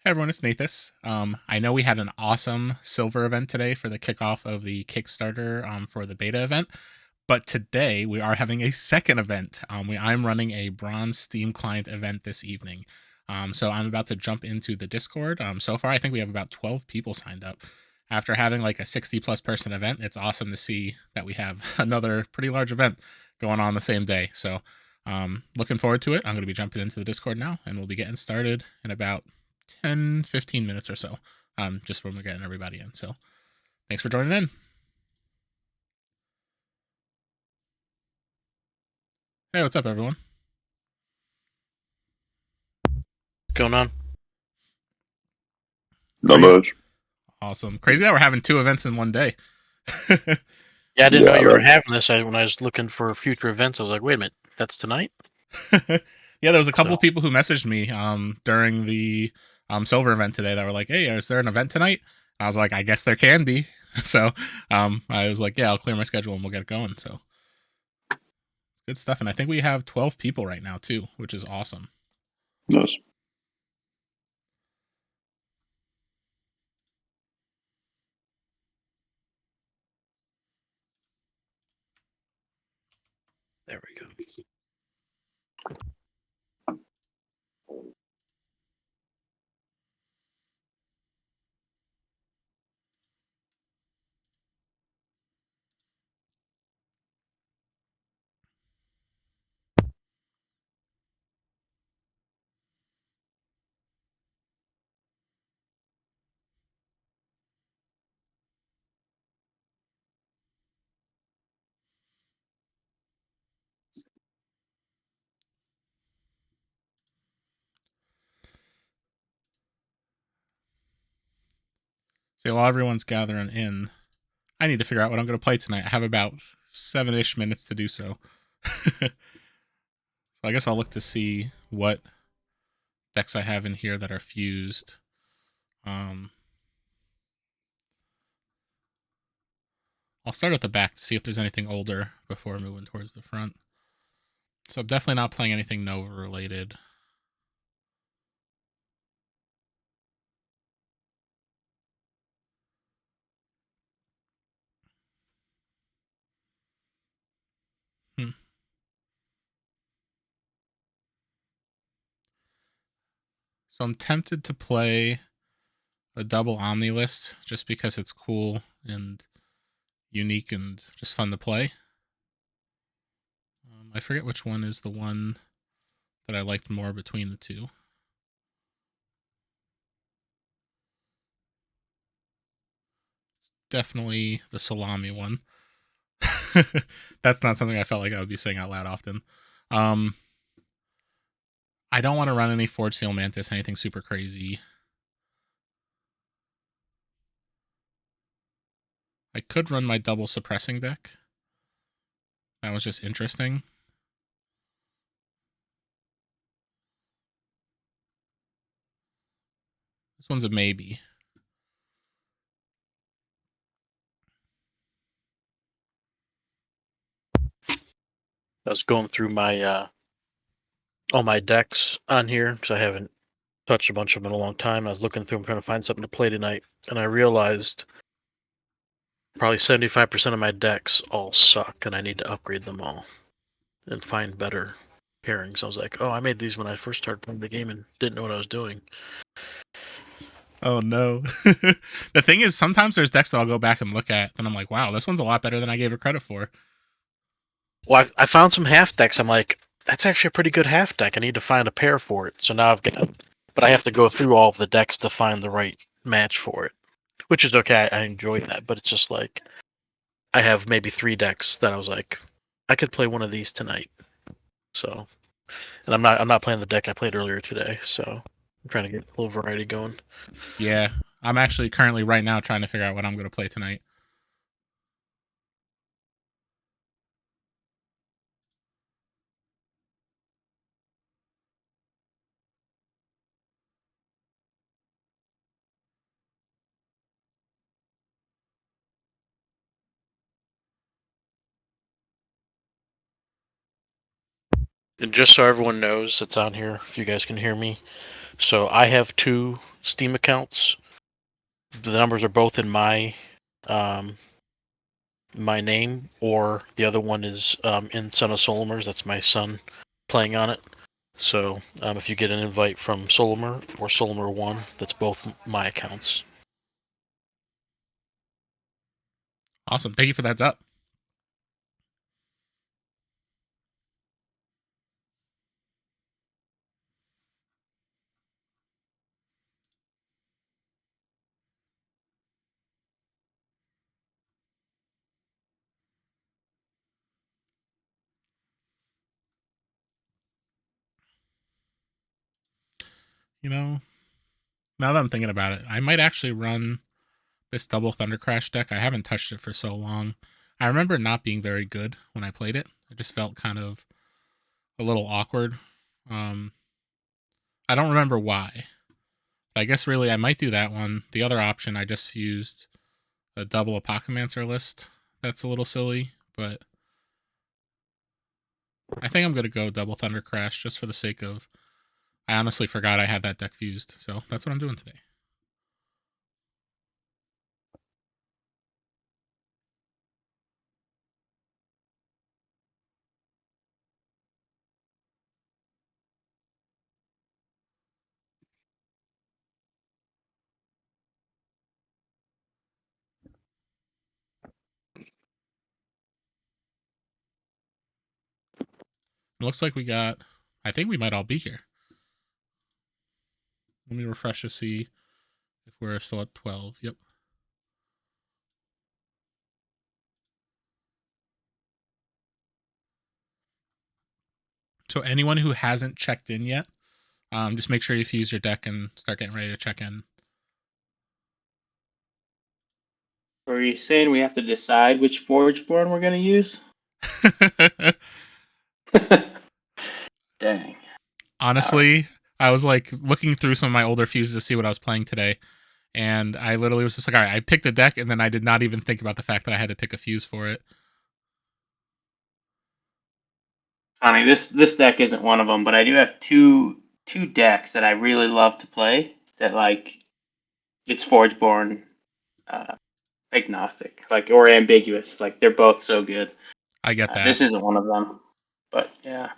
Hey everyone, it's Nathas. I know we had an awesome silver event today for the kickoff of the Kickstarter for the beta event, but today we are having a second event. I'm running a bronze Steam client event this evening. So I'm about to jump into the Discord. So far, I think we have about 12 people signed up. After having like a 60 plus person event, it's awesome to see that we have another pretty large event going on the same day. So looking forward to it. I'm going to be jumping into the Discord now, and we'll be getting started in about 10, 15 minutes or so, just when we're getting everybody in. So thanks for joining in. Hey, what's up, everyone? What's going on? Not Crazy. much. Awesome. Crazy that we're having two events in one day. Yeah, I didn't know Yeah, you were that's having this. When I was looking for future events, I was like, wait a minute, that's tonight? Yeah, there was a couple So, of people who messaged me during the silver event today that were like, hey, is there an event tonight? And I was like, I guess there can be. So I was like, yeah, I'll clear my schedule and we'll get going. So good stuff. And I think we have 12 people right now too, which is awesome. nice. there we go. So while everyone's gathering in, I need to figure out what I'm going to play tonight. I have about 7-ish minutes to do so. So I guess I'll look to see what decks I have in here that are fused. I'll start at the back to see if there's anything older before moving towards the front. So I'm definitely not playing anything Nova related. Hmm. So I'm tempted to play a double Omni list just because it's cool and unique and just fun to play. I forget which one is the one that I liked more between the two. Definitely the salami one. That's not something I felt like I would be saying out loud often. I don't want to run any Forge Seal Mantis, anything super crazy. I could run my double suppressing deck. That was just interesting. This one's a maybe. I was going through my all my decks on here because I haven't touched a bunch of them in a long time. I was looking through them trying to find something to play tonight, and I realized probably 75% of my decks all suck, and I need to upgrade them all and find better pairings. I was like, oh, I made these when I first started playing the game and didn't know what I was doing. Oh no. The thing is, sometimes there's decks that I'll go back and look at, and I'm like, wow, this one's a lot better than I gave it credit for. Well, I found some half decks. I'm like, that's actually a pretty good half deck. I need to find a pair for it. So now I've got, but I have to go through all of the decks to find the right match for it, which is okay. I enjoy that, but it's just like I have maybe 3 decks that I was like, I could play one of these tonight. So, and I'm not playing the deck I played earlier today. So I'm trying to get a little variety going. Yeah, I'm actually currently right now trying to figure out what I'm going to play tonight. And just so everyone knows that's on here, if you guys can hear me. So I have 2 Steam accounts. The numbers are both in my my name, or the other one is in Son of Solomers. That's my son playing on it. So if you get an invite from Solomer or Solomer1, that's both my accounts. Awesome. Thank you for the heads up. You know, now that I'm thinking about it, I might actually run this double Thundercrash deck. I haven't touched it for so long. I remember not being very good when I played it. It just felt kind of a little awkward. I don't remember why. But I guess really I might do that one. The other option, I just fused a double Apocalypser list. That's a little silly, but I think I'm going to go double Thundercrash just for the sake of. I honestly forgot I had that deck fused, so that's what I'm doing today. It looks like we got. I think we might all be here. Let me refresh to see if we're still at 12. Yep. So anyone who hasn't checked in yet, just make sure you fuse your deck and start getting ready to check in. Are you saying we have to decide which Forge board we're going to use? Dang. Honestly, I was like looking through some of my older fuses to see what I was playing today, and I literally was just like, all right, I picked a deck, and then I did not even think about the fact that I had to pick a fuse for it. Funny, this deck isn't one of them, but I do have two decks that I really love to play. That like, it's Forgeborn, agnostic, like or ambiguous. Like they're both so good. I get that. This isn't one of them, but yeah.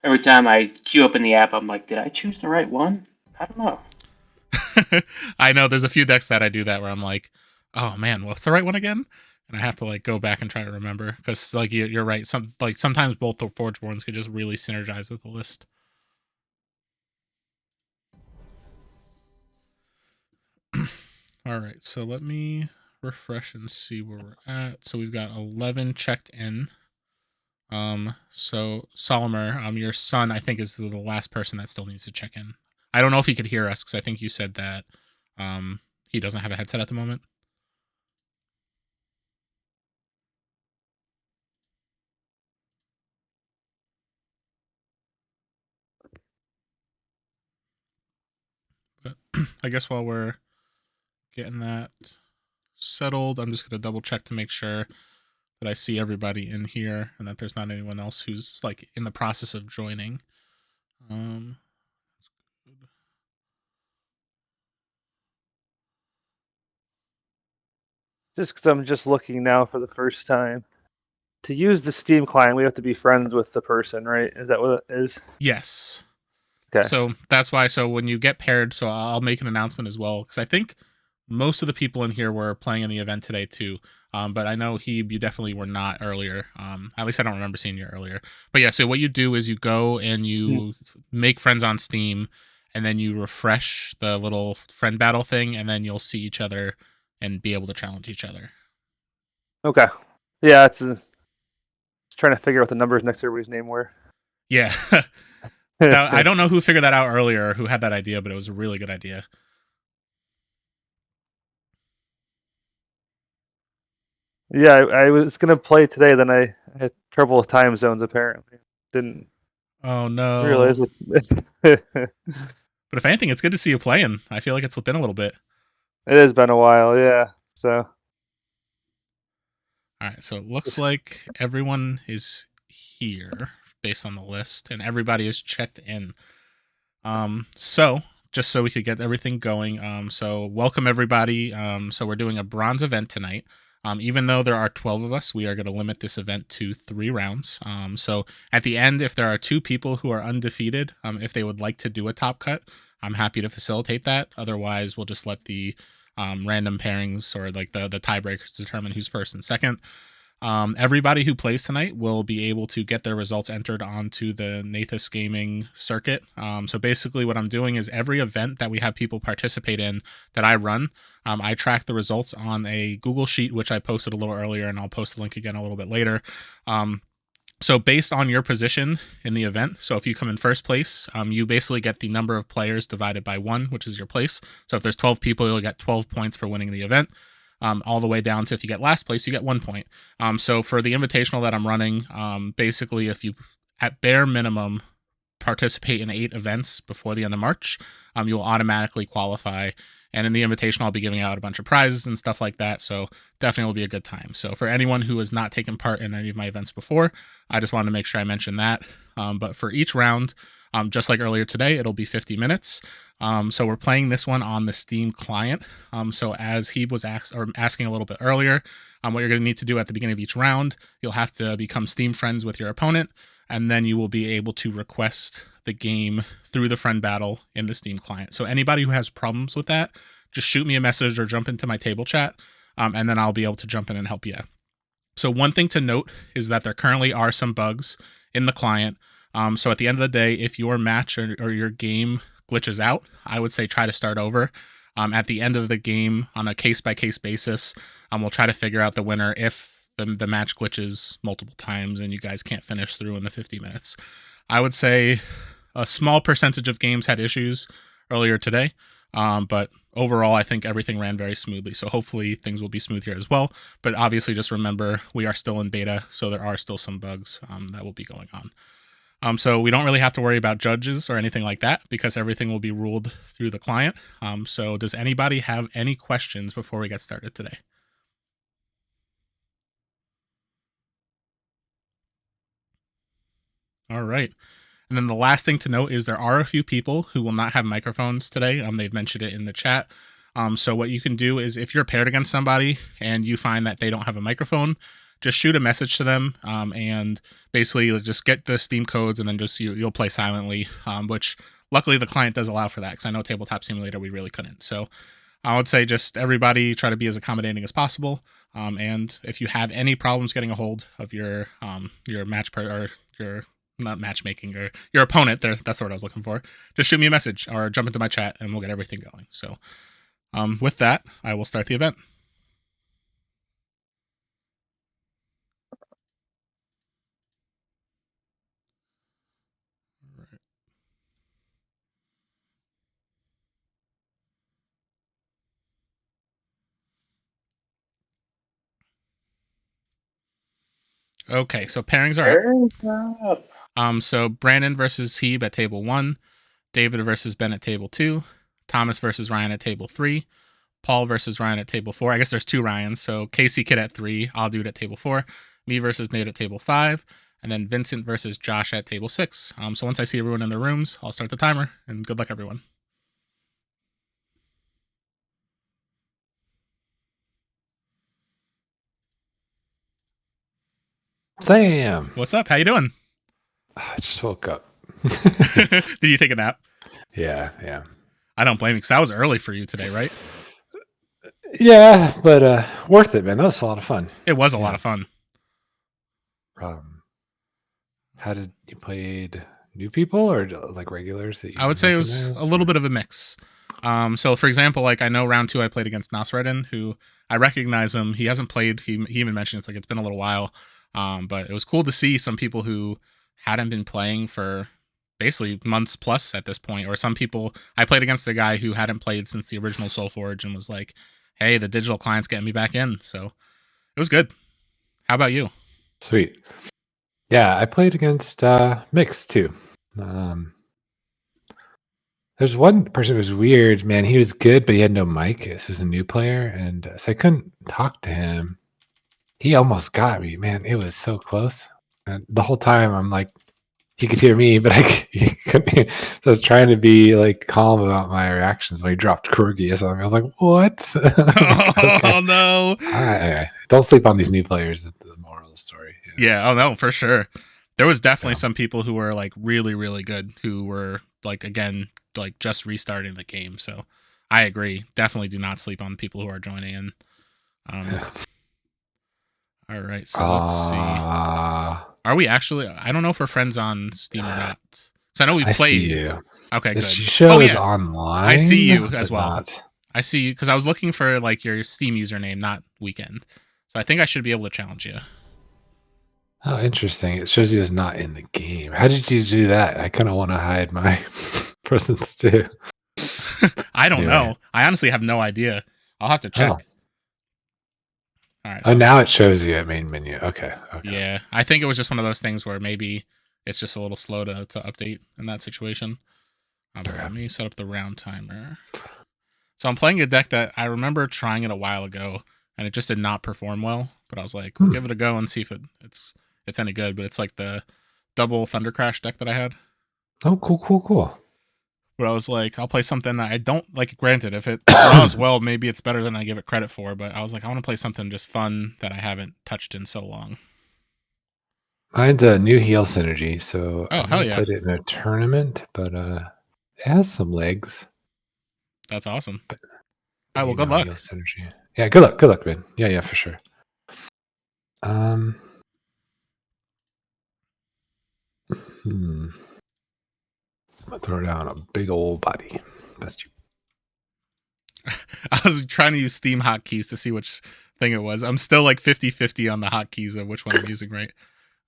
Every time I queue up in the app, I'm like, did I choose the right one? I don't know. I know there's a few decks that I do that where I'm like, oh man, what's the right one again? And I have to like go back and try to remember because like you're right. Sometimes both the Forgeborns could just really synergize with the list. All right, so let me refresh and see where we're at. So we've got 11 checked in. So Solimer, your son, I think is the last person that still needs to check in. I don't know if he could hear us because I think you said that he doesn't have a headset at the moment. But I guess while we're getting that settled, I'm just gonna double check to make sure that I see everybody in here and that there's not anyone else who's like in the process of joining. Just because I'm just looking now for the first time. To use the Steam client, we have to be friends with the person, right? Is that what it is? Yes. Okay. So that's why. So when you get paired, so I'll make an announcement as well because I think most of the people in here were playing in the event today too. But I know you definitely were not earlier. At least I don't remember seeing you earlier. But yeah, so what you do is you go and you make friends on Steam, and then you refresh the little friend battle thing, and then you'll see each other and be able to challenge each other. Okay. Yeah, it's trying to figure out what the numbers next to everybody's name were. Yeah. I don't know who figured that out earlier or who had that idea, but it was a really good idea. Yeah, I was gonna play today, then I had trouble with time zones. Apparently, didn't Oh no! realize it. But if anything, it's good to see you playing. I feel like it's been a little bit. It has been a while, yeah. So, all right. So it looks like everyone is here based on the list, and everybody is checked in. So just so we could get everything going. So welcome everybody. So we're doing a bronze event tonight. Even though there are 12 of us, we are going to limit this event to 3 rounds. So at the end, if there are 2 people who are undefeated, if they would like to do a top cut, I'm happy to facilitate that. Otherwise, we'll just let the random pairings or like the tiebreakers determine who's first and second. Everybody who plays tonight will be able to get their results entered onto the NathasGaming circuit. So basically what I'm doing is every event that we have people participate in that I run, I track the results on a Google Sheet, which I posted a little earlier, and I'll post the link again a little bit later. So based on your position in the event, so if you come in first place, you basically get the number of players divided by 1, which is your place. So if there's 12 people, you'll get 12 points for winning the event. All the way down to if you get last place, you get 1 point. So for the invitational that I'm running, basically if you at bare minimum participate in 8 events before the end of March, you'll automatically qualify. And in the invitational, I'll be giving out a bunch of prizes and stuff like that. So definitely will be a good time. So for anyone who has not taken part in any of my events before, I just wanted to make sure I mentioned that. But for each round, just like earlier today, it'll be 50 minutes. So we're playing this one on the Steam client. So as he was asking a little bit earlier, what you're going to need to do at the beginning of each round, you'll have to become Steam friends with your opponent, and then you will be able to request the game through the friend battle in the Steam client. So anybody who has problems with that, just shoot me a message or jump into my table chat, and then I'll be able to jump in and help you. So one thing to note is that there currently are some bugs in the client. So at the end of the day, if your match or your game glitches out, I would say try to start over. At the end of the game, on a case-by-case basis, we'll try to figure out the winner if the match glitches multiple times and you guys can't finish through in the 50 minutes. I would say a small percentage of games had issues earlier today, but overall, I think everything ran very smoothly. So hopefully things will be smooth here as well. But obviously, just remember, we are still in beta, so there are still some bugs that will be going on. So we don't really have to worry about judges or anything like that because everything will be ruled through the client. So does anybody have any questions before we get started today? All right. And then the last thing to note is there are a few people who will not have microphones today. They've mentioned it in the chat. So what you can do is if you're paired against somebody and you find that they don't have a microphone, just shoot a message to them and basically just get the Steam codes and then just you'll play silently, which luckily the client does allow for that because I know Tabletop Simulator we really couldn't. So I would say just everybody try to be as accommodating as possible. And if you have any problems getting a hold of your match or your not matchmaking or your opponent, that's the word I was looking for, just shoot me a message or jump into my chat and we'll get everything going. So with that, I will start the event. Okay, so pairings are up. So Brandon versus Hebe at table 1, David versus Ben at table 2, Thomas versus Ryan at table 3, Paul versus Ryan at table 4. I guess there's 2 Ryans, so Casey Kid at 3, I'll do it at table 4, me versus Nate at table 5, and then Vincent versus Josh at table 6. So once I see everyone in their rooms, I'll start the timer, and good luck, everyone. Sam, What's up? How you doing? I just woke up. Did you take a nap? Yeah. I don't blame you, because that was early for you today, right? Yeah, but worth it, man. That was a lot of fun. It was a lot of fun. How did you played new people or like regulars? That you I would say it was a little bit of a mix. So for example, like I know round 2 I played against Nasreddin, who I recognize him. He hasn't played. He even mentioned it's been a little while. But it was cool to see some people who hadn't been playing for basically months plus at this point, or some people. I played against a guy who hadn't played since the original SolForge and was like, "Hey, the digital client's getting me back in." So it was good. How about you? Sweet. Yeah, I played against Mixed too. There's one person who was weird, man. He was good, but he had no mic. This was a new player, and so I couldn't talk to him. He almost got me, man. It was so close. And the whole time I'm like, he could hear me, but he couldn't hear. So I was trying to be like calm about my reactions when he dropped Corgi or something. I was like, "What?" Like, okay. Oh no. All right, anyway, don't sleep on these new players. Is the moral of the story. Yeah. Oh no, for sure. There was definitely Yeah. some people who were like really, really good who were like again like just restarting the game. So I agree. Definitely do not sleep on people who are joining in. Yeah. All right. So let's see. Are we actually? I don't know if we're friends on Steam or not. So I know we I see played. you. Okay, The good. show Oh is yeah, online. I see you as but well. Not. I see you because I was looking for like your Steam username, not Weekend. So I think I should be able to challenge you. Oh, interesting. It shows you it's not in the game. How did you do that? I kind of want to hide my presence too. I don't Anyway. know. I honestly have no idea. I'll have to check. Oh. All right. Oh, now it shows you a main menu. Okay. Yeah, I think it was just one of those things where maybe it's just a little slow to update in that situation. But Okay. let me set up the round timer. So I'm playing a deck that I remember trying it a while ago, and it just did not perform well. But I was like, we'll give it a go and see if it's any good. But it's like the double Thundercrash deck that I had. Oh, cool. But I was like, I'll play something that I don't like. Granted, if it draws well, maybe it's better than I give it credit for. But I was like, I want to play something just fun that I haven't touched in so long. Mine's a new heal synergy, so Oh, I hell never yeah. played it in a tournament, but it has some legs. That's awesome. But, All right, well, you good know, luck. heal synergy. Yeah, good luck, man. Yeah, for sure. I'm gonna throw down a big old body. Best you. I was trying to use Steam hotkeys to see which thing it was. I'm still like 50-50 on the hotkeys of which one I'm using right.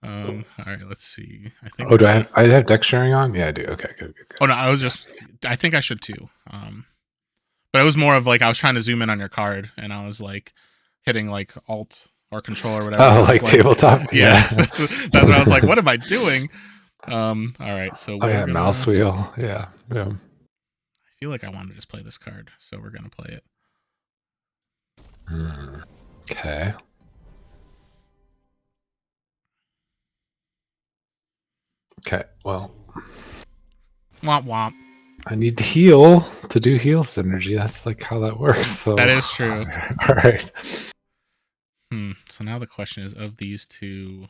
All right, let's see. I think. Oh, do I have deck sharing on? Yeah, I do. Okay, good. Oh no, I think I should too. But it was more of like I was trying to zoom in on your card, and I was like hitting like Alt or Control or whatever. Oh, like tabletop? Yeah, that's what I was like. What am I doing? All right, so Oh we're yeah, gonna mouse wheel. Yeah. I feel like I wanted to just play this card, so we're gonna play it. Okay. Okay. Well, Womp womp. I need to heal to do heal synergy. That's like how that works. So That is true. All right. So now the question is, of these two,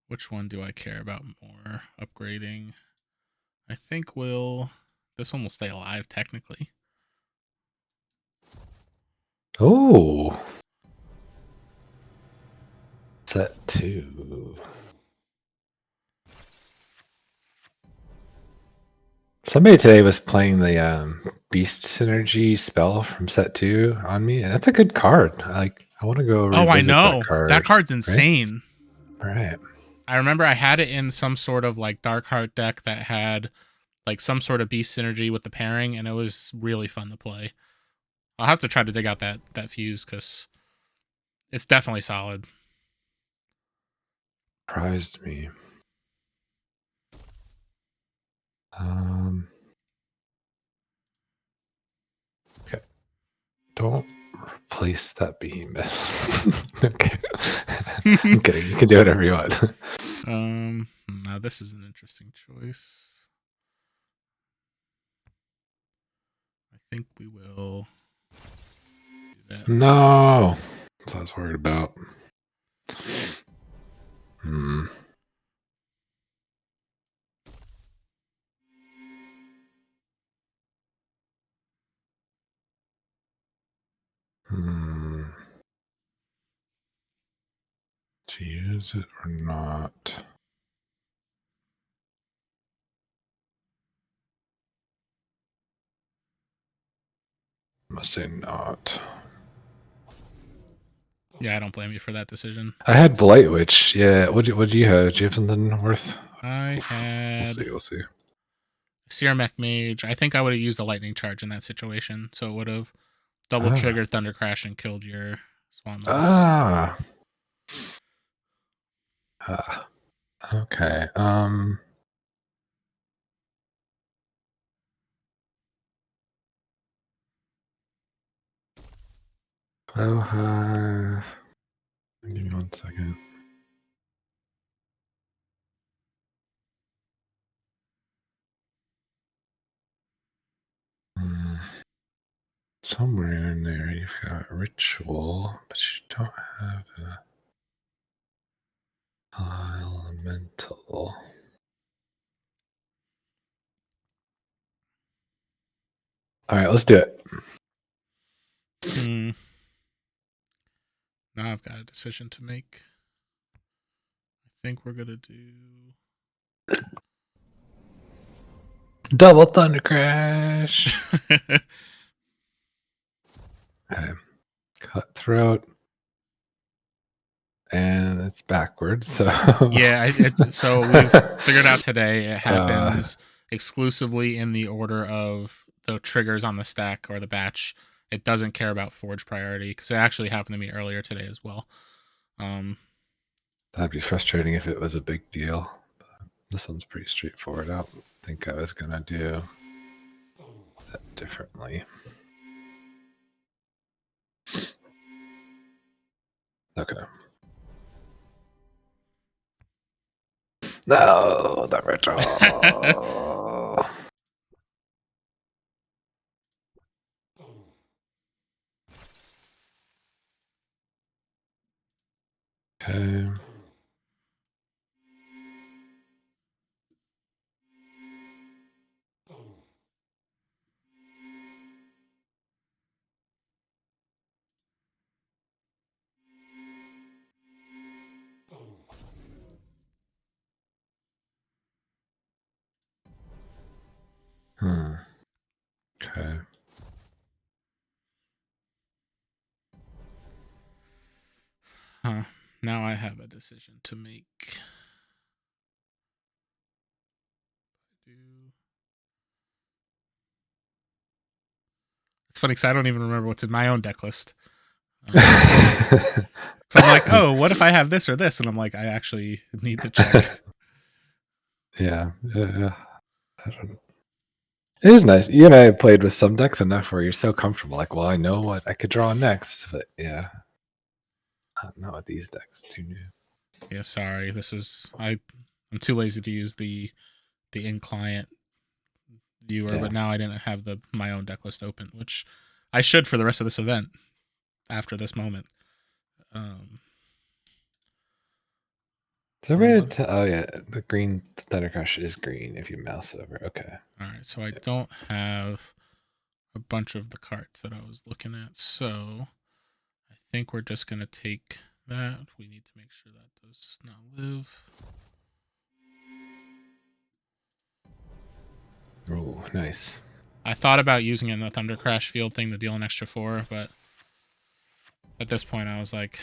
which one do I care about more? Upgrading. I think this one will stay alive technically. Oh. Set 2. Somebody today was playing the Beast Synergy spell from set 2 on me, and that's a good card. I want to go revisit I know. that card. That card's insane. Right. I remember I had it in some sort of like Dark Heart deck that had like some sort of Beast Synergy with the pairing, and it was really fun to play. I'll have to try to dig out that fuse because it's definitely solid. Surprised me. Okay. Don't replace that behemoth. Okay. I'm kidding. You can do whatever you want. Now this is an interesting choice. I think we will do that. No. That's what I was worried about. To use it or not? Must say not. Yeah, I don't blame you for that decision. I had Blight Witch. Yeah. What do you have? Do you have something worth? I had We'll see. Searmech Mage. I think I would have used a lightning charge in that situation, so it would have double triggered Thundercrash and killed your Swan Mouse. Okay. Give me 1 second. somewhere in there you've got ritual, but you don't have a elemental. All right, let's do it. Now I've got a decision to make. I think we're gonna do Double Thundercrash. Okay. Cutthroat. And it's backwards, so yeah. So we've figured out today it happens exclusively in the order of the triggers on the stack or the batch. It doesn't care about forge priority because it actually happened to me earlier today as well. That'd be frustrating if it was a big deal. But this one's pretty straightforward. I don't think I was gonna do that differently. Okay. No, the ritual. Okay. Okay. Now I have a decision to make. It's funny because I don't even remember what's in my own deck list. So I'm like, oh, what if I have this or this? And I'm like, I actually need to check. Yeah. I don't know. It is nice. You and I played with some decks enough where you're so comfortable. Like, well, I know what I could draw next, but yeah, not with these decks. Too new. Yeah, sorry. I'm too lazy to use the in client viewer, Yeah. but now I didn't have my own deck list open, which I should for the rest of this event after this moment. So oh yeah, the green Thundercrash is green if you mouse over. Okay. All right, so I don't have a bunch of the cards that I was looking at, so I think we're just gonna take that. We need to make sure that does not live. Oh, nice. I thought about using it in the Thundercrash field thing to deal an extra 4, but at this point I was like,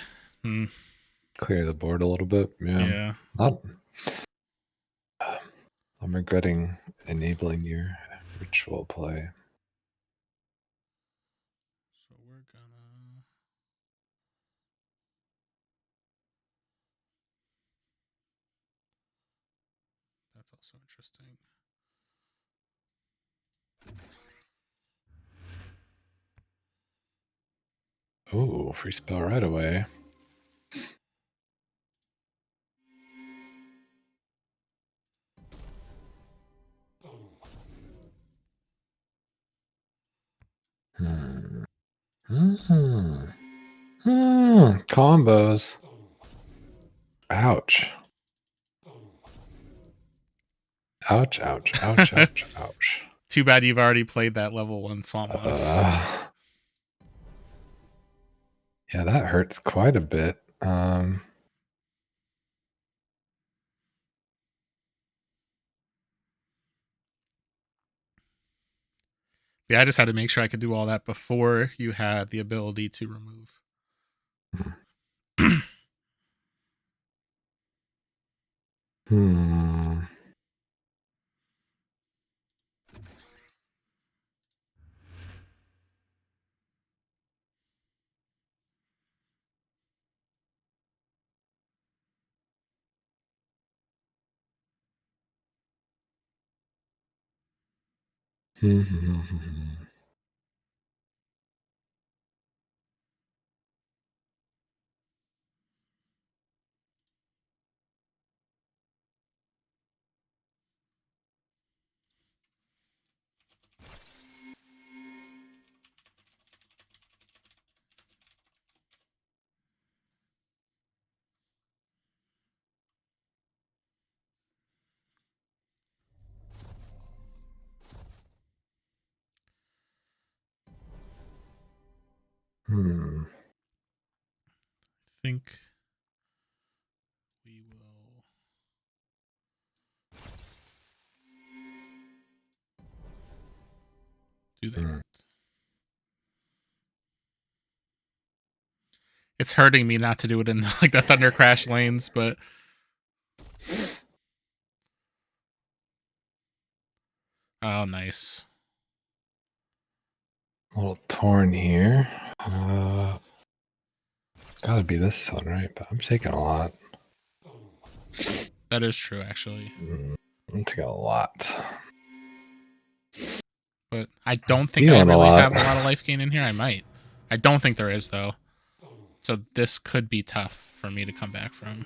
Clear the board a little bit. Yeah. I'm regretting enabling your ritual play. So we're gonna... That's also interesting. Oh, free spell right away. Combos. Ouch. Ouch, ouch, ouch, ouch, ouch. Too bad you've already played that level 1 Swamp Moss. Yeah, that hurts quite a bit. Yeah, I just had to make sure I could do all that before you had the ability to remove. think we will. Do that. It's hurting me not to do it in like the Thundercrash lanes, but oh, nice. A little torn here. Gotta be this one, right? But I'm taking a lot. That is true, actually. I'm taking a lot. But I don't think I Feeling a really lot. have a lot of life gain in here. I might. I don't think there is, though. So this could be tough for me to come back from.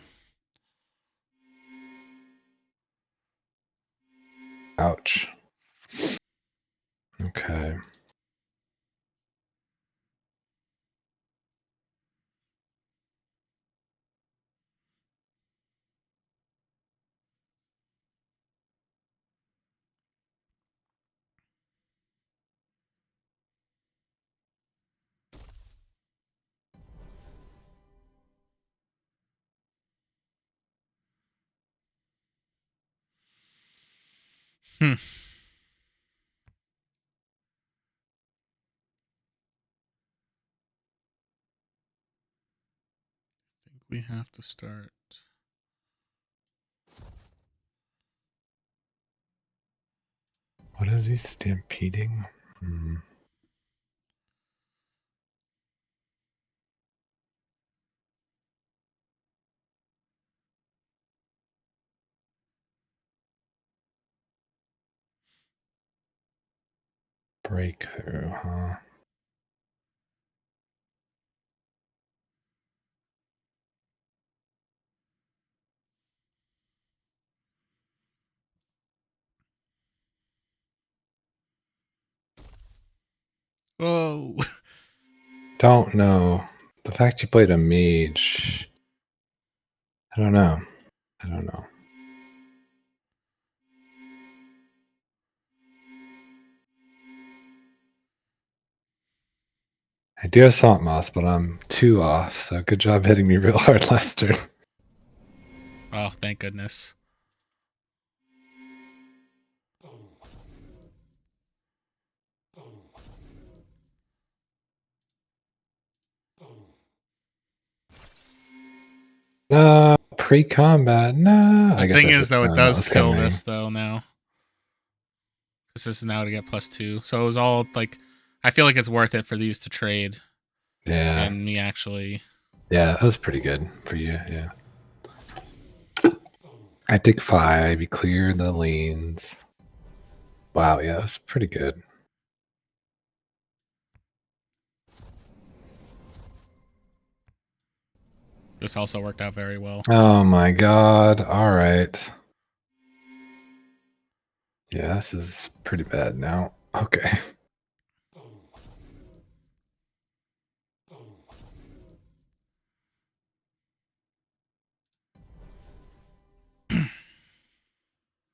Ouch. Okay. Hmm. I think we have to start. What is he stampeding? Breakthrough, huh? Oh. Don't know. The fact you played a mage. I don't know. I don't know. I do have Swamp Moss, but I'm 2 off, so good job hitting me real hard last turn. Oh, thank goodness. Pre-combat. Nah. The I guess thing I is, should though, it have known that does was kill coming. this, though, now. This is now to get +2. So it was all, like, I feel like it's worth it for these to trade. Yeah. And me actually. Yeah, that was pretty good for you, yeah. I take 5, you clear the lanes. Wow, yeah, that's pretty good. This also worked out very well. Oh my god, alright. Yeah, this is pretty bad now. Okay.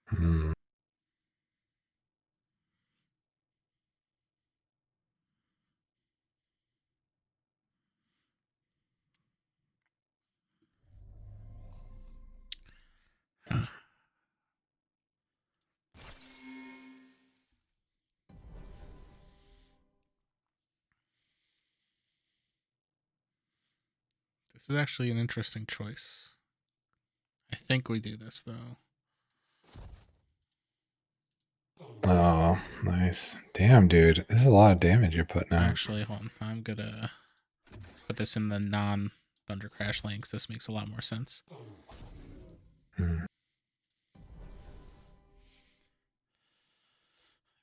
Hmm. This is actually an interesting choice. I think we do this, though. Oh, nice. Damn, dude. This is a lot of damage you're putting out. Actually, hold on. I'm gonna put this in the non-Thundercrash lane, because this makes a lot more sense.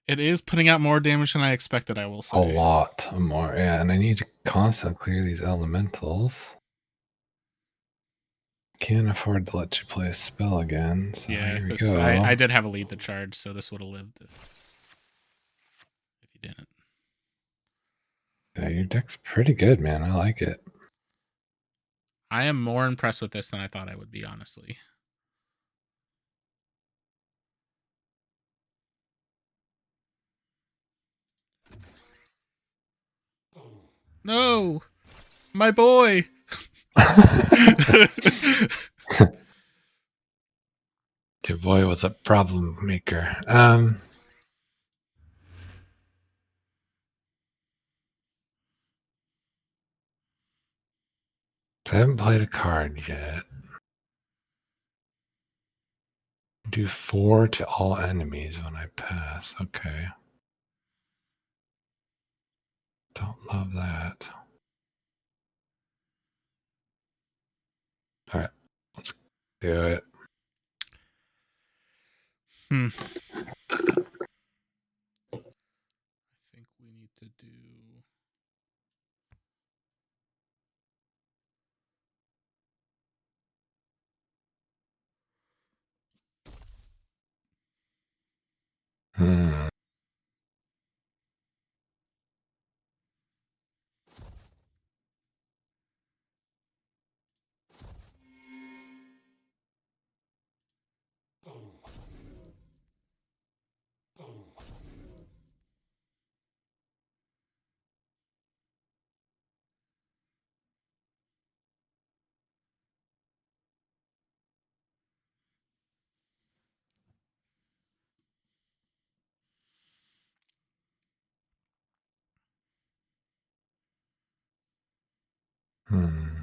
It is putting out more damage than I expected, I will say. A lot more, yeah. And I need to constantly clear these elementals. Can't afford to let you play a spell again, so Yeah, here we this, go. I did have a lead to charge, so this would have lived if you didn't. Yeah, your deck's pretty good, man. I like it. I am more impressed with this than I thought I would be, honestly. No, my boy. Your boy was a problem maker. I haven't played a card yet. Do 4 to all enemies when I pass. Okay. Don't love that. Alright, let's do it. I think we need to do. Hmm. Hmm.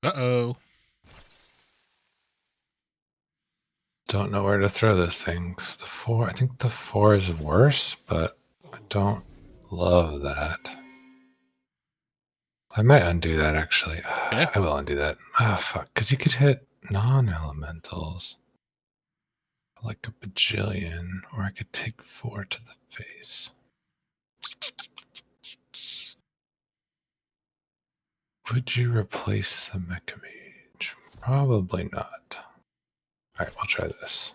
Uh-oh. Don't know where to throw this thing. The 4, I think the 4 is worse, but I don't love that. I might undo that actually. Okay. I will undo that. Ah, fuck. Because you could hit non-elementals like a bajillion, or I could take 4 to the face. Would you replace the Mecha Mage? Probably not. Alright, we'll try this.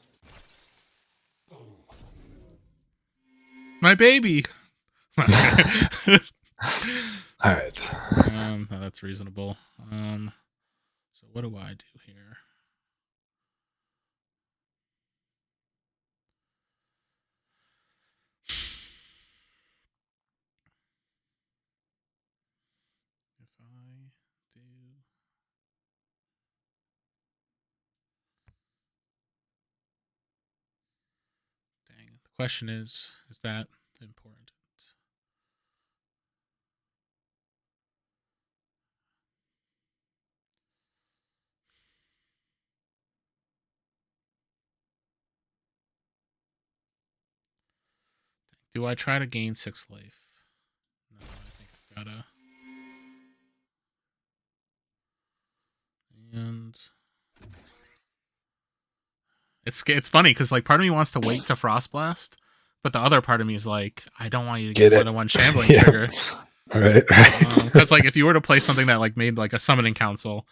My baby. Alright. No, that's reasonable. So what do I do here? If I do. Dang. The question is that important? Do I try to gain 6 life? No, I think I've gotta. And it's funny because like part of me wants to wait to Frostblast, but the other part of me is like, I don't want you to get more than one shambling Yeah. trigger. Right. Because like if you were to play something that like made like a summoning council,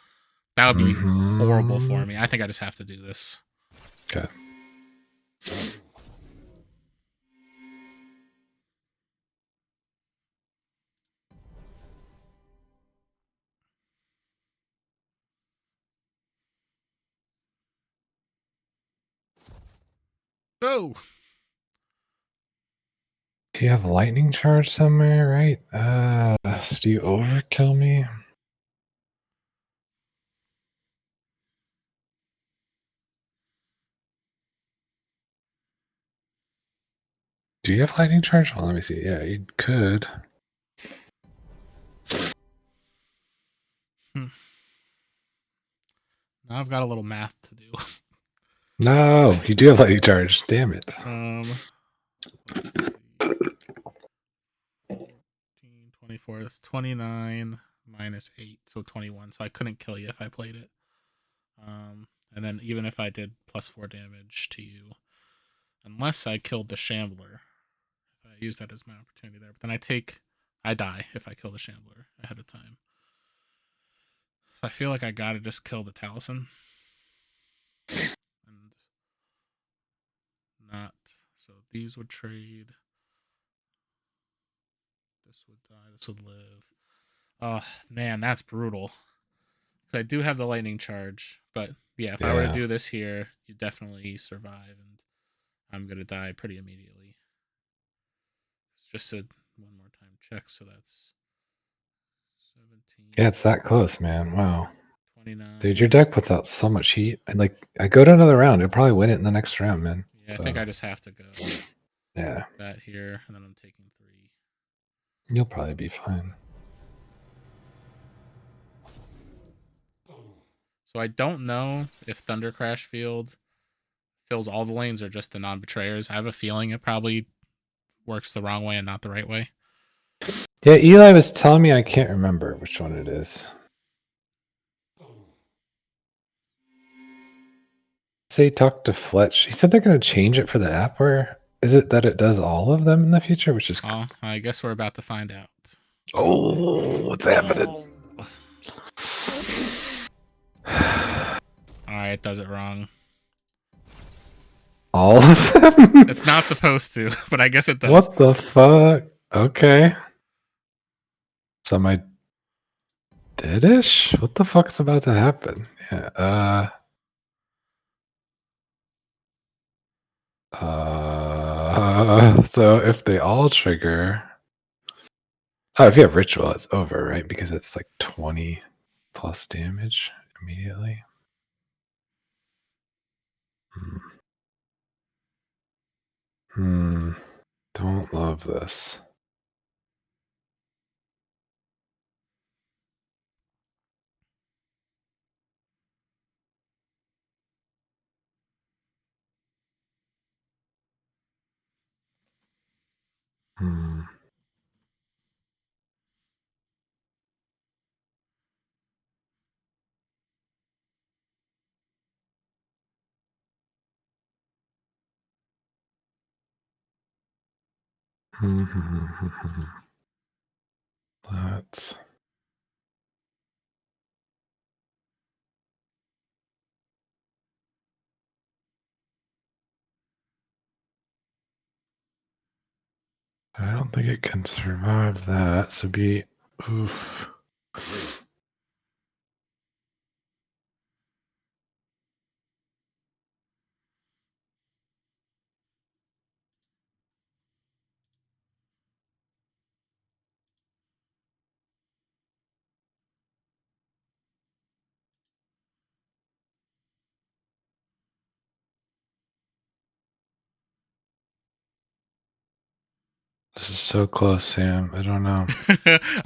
that would be horrible for Mhm. me. I think I just have to do this. Okay. Oh, Do you have lightning charge somewhere, right? So do you overkill me? Do you have lightning charge? Well, let me see. Yeah, you could. now I've got a little math to do. No, you do have lightning charge. Damn it. 14, 24, that's 29 minus 8, so 21. So I couldn't kill you if I played it. And then even if I did plus 4 damage to you, unless I killed the Shambler, if I use that as my opportunity there. But then I die if I kill the Shambler ahead of time. So I feel like I gotta just kill the Taliesin. And not. So these would trade. This would die. This would live. Oh man, that's brutal. 'Cause I do have the lightning charge, but yeah, if I were to Yeah. do this here, you definitely survive, and I'm gonna die pretty immediately. It's just a one more time check, so that's 17. Yeah, it's that close, man. Wow. 29. Dude, your deck puts out so much heat. And like, I go to another round, you'll probably win it in the next round, man. Yeah, I So, think I just have to go yeah, that here, and then I'm taking 3. you'll probably be fine. So I don't know if Thundercrash Field fills all the lanes or just the non-betrayers. I have a feeling it probably works the wrong way and not the right way. Yeah, Eli was telling me I can't remember which one it is. Say talk to Fletch. He said they're going to change it for the app. Where is it that it does all of them in the future? Which is Oh, I guess we're about to find out. what's happening? Alright, it does it wrong. All of them? It's not supposed to, but I guess it does. What the fuck? Okay. So am I deadish? What the fuck's about to happen? Yeah. So if they all trigger. Oh, if you have ritual, it's over, right? Because it's like 20 plus damage immediately. Don't love this. Let's. I don't think it can survive that. So be. Oof. This is so close, Sam. I don't know.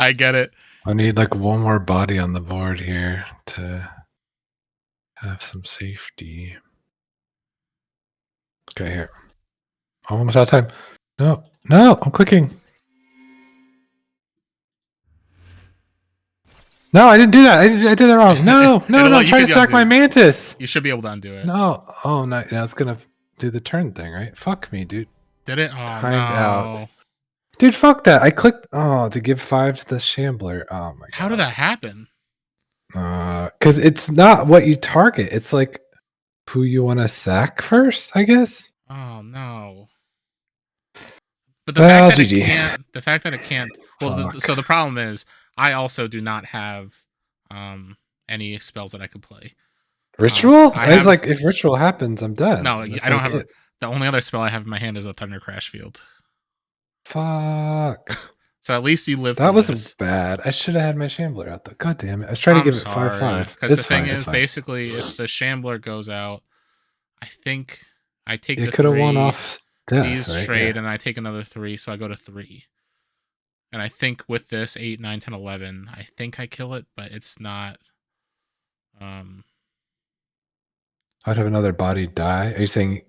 I get it. I need like one more body on the board here to have some safety. Okay, here. Almost out of time. No, I'm clicking. No, I didn't do that. I did it wrong. No, I'm trying to sack my mantis. You should be able to undo it. No. Oh, no. Now it's going to do the turn thing, right? Fuck me, dude. Did it? Oh, Timed no. out. Dude, fuck that. I clicked to give 5 to the Shambler. Oh my god. How did that happen? Because it's not what you target. It's like who you want to sack first, I guess. Oh no. But the fact that it can't. Well, so the problem is I also do not have any spells that I could play. Ritual? I was like, if ritual happens, I'm done. No, I don't have. The only other spell I have in my hand is a Thundercrash Field. Fuck. So at least you lived. That was bad. I should have had my Shambler out though. God damn it! I was trying to give it 5/5. Because the thing is, basically, if the Shambler goes out, I think I take the 3. It could have won off death, these straight, and I take another 3, so I go to 3. And I think with this 8, 9, 10, 11, I think I kill it, but it's not. I'd have another body die. Are you saying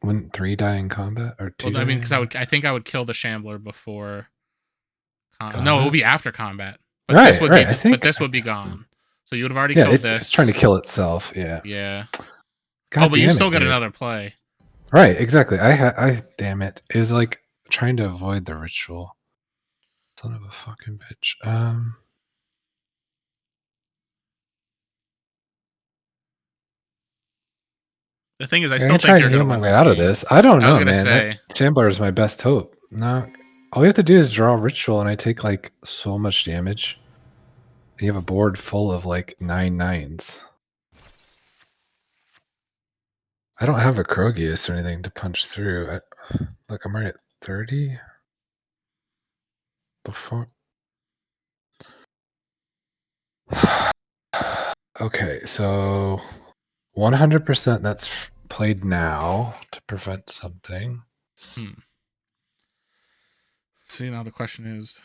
wouldn't 3 die in combat or 2? Well, I mean, because I think I would kill the Shambler before. No, it would be after combat. But this would be. But this would be gone. So you would have already killed this. It's trying to kill itself. Yeah. Yeah. God but you still get another play. Right. Exactly. I damn it. It was like trying to avoid the ritual. Son of a fucking bitch. The thing is, I still think you're going to win my way out of this. I don't know, man. Shambler is my best hope. No, all you have to do is draw ritual, and I take like so much damage. You have a board full of like 9/9s. I don't have a Krogius or anything to punch through. Look, I'm already at 30. The fuck? Okay, so 100% that's played now to prevent something. See, now the question is,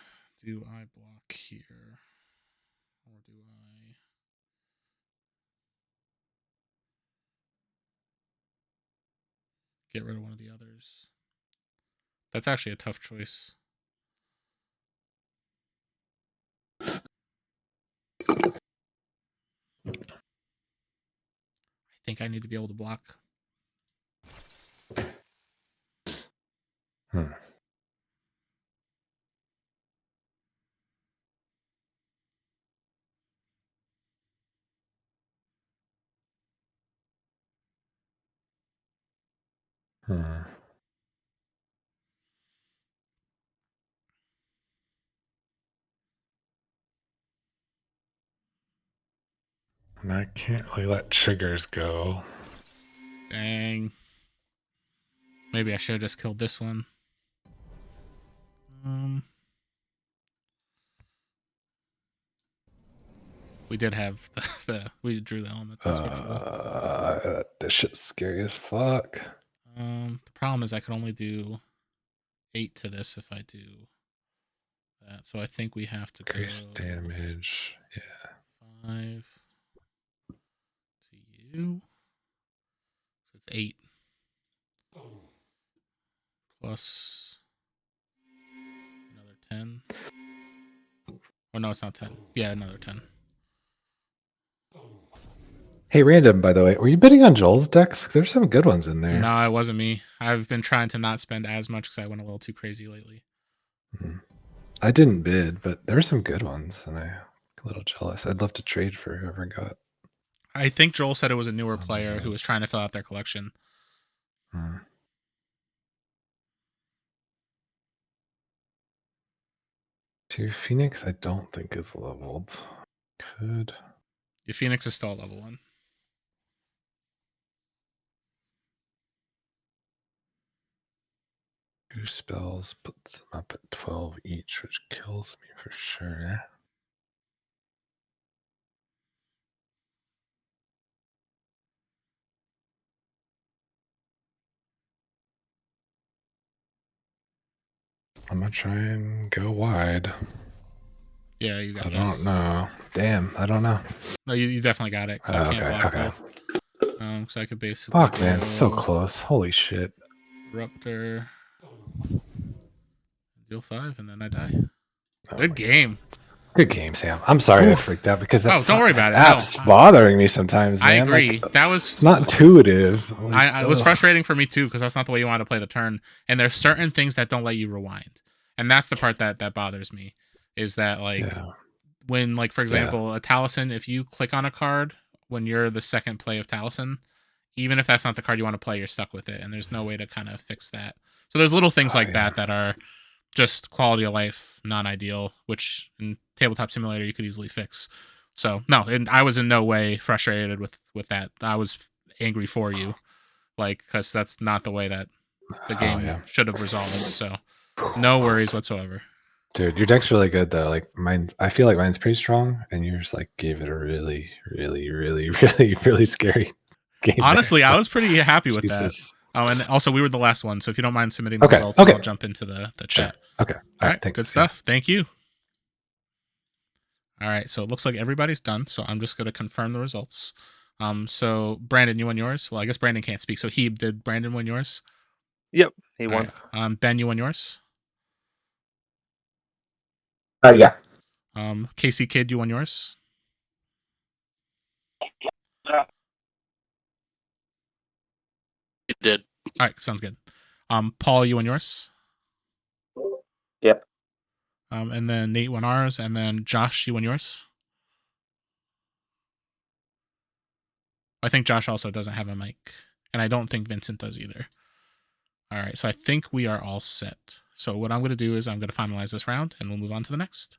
do I block here? Or do I... get rid of one of the others? That's actually a tough choice. I think I need to be able to block. Hmm. Hmm. And I can't really let triggers go. Dang. Maybe I should have just killed this one. We did have we drew the elementals, which will... This shit's scary as fuck. The problem is I could only do 8 to this if I do that. So I think we have to Increase go damage. Yeah. 5 to you. So it's 8 plus another 10. Oh no, it's not 10. Yeah, another 10. Hey, random, by the way, were you bidding on Joel's decks? There's some good ones in there. No, it wasn't me. I've been trying to not spend as much because I went a little too crazy lately. I didn't bid, but there were some good ones, and I'm a little jealous. I'd love to trade for whoever got. I think Joel said it was a newer player who was trying to fill out their collection. Two Phoenix, I don't think is leveled. Could. Your Phoenix is still level 1. Two spells, puts them up at 12 each, which kills me for sure. I'm gonna try and go wide. Yeah, you got I this. don't know. Damn, I don't know. No, you definitely got it. Cause I can't block both. So I could basically. Fuck, man, it's so close. Holy shit. Ruptor. Deal 5, and then I die. Good game. Good game, Sam. I'm sorry I freaked out because that don't worry about it. app's bothering me sometimes, man. I agree. Like, that was it's not intuitive. Like, it was frustrating for me too because that's not the way you want to play the turn. And there's certain things that don't let you rewind, and that's the part that bothers me. Is that like when, like, for example, a Taliesin, if you click on a card when you're the second play of Taliesin, even if that's not the card you want to play, you're stuck with it, and there's no way to kind of fix that. So there's little things like that are just quality of life, non-ideal, which in Tabletop Simulator you could easily fix. So no, and I was in no way frustrated with that. I was angry for you, like, because that's not the way that the game should have resolved. So no worries whatsoever. Dude, your deck's really good though. Like mine's, I feel like mine's pretty strong, and yours like gave it a really, really, really, really, really scary game. Honestly, I was pretty happy with that. Oh, and also we were the last one, so if you don't mind submitting the results, I'll jump into the chat. Okay. All right. Good stuff. Thank you. All right. So it looks like everybody's done. So I'm just going to confirm the results. So Brandon, you won yours. Well, I guess Brandon can't speak. So did Brandon win yours? Yep, he won. Right. Ben, you won yours. Yeah. Casey Kid, you won yours. It did. All right, sounds good. Paul, you won yours. Yep. And then Nate won ours, and then Josh, you won yours. I think Josh also doesn't have a mic, and I don't think Vincent does either. All right, so I think we are all set. So what I'm going to do is I'm going to finalize this round, and we'll move on to the next.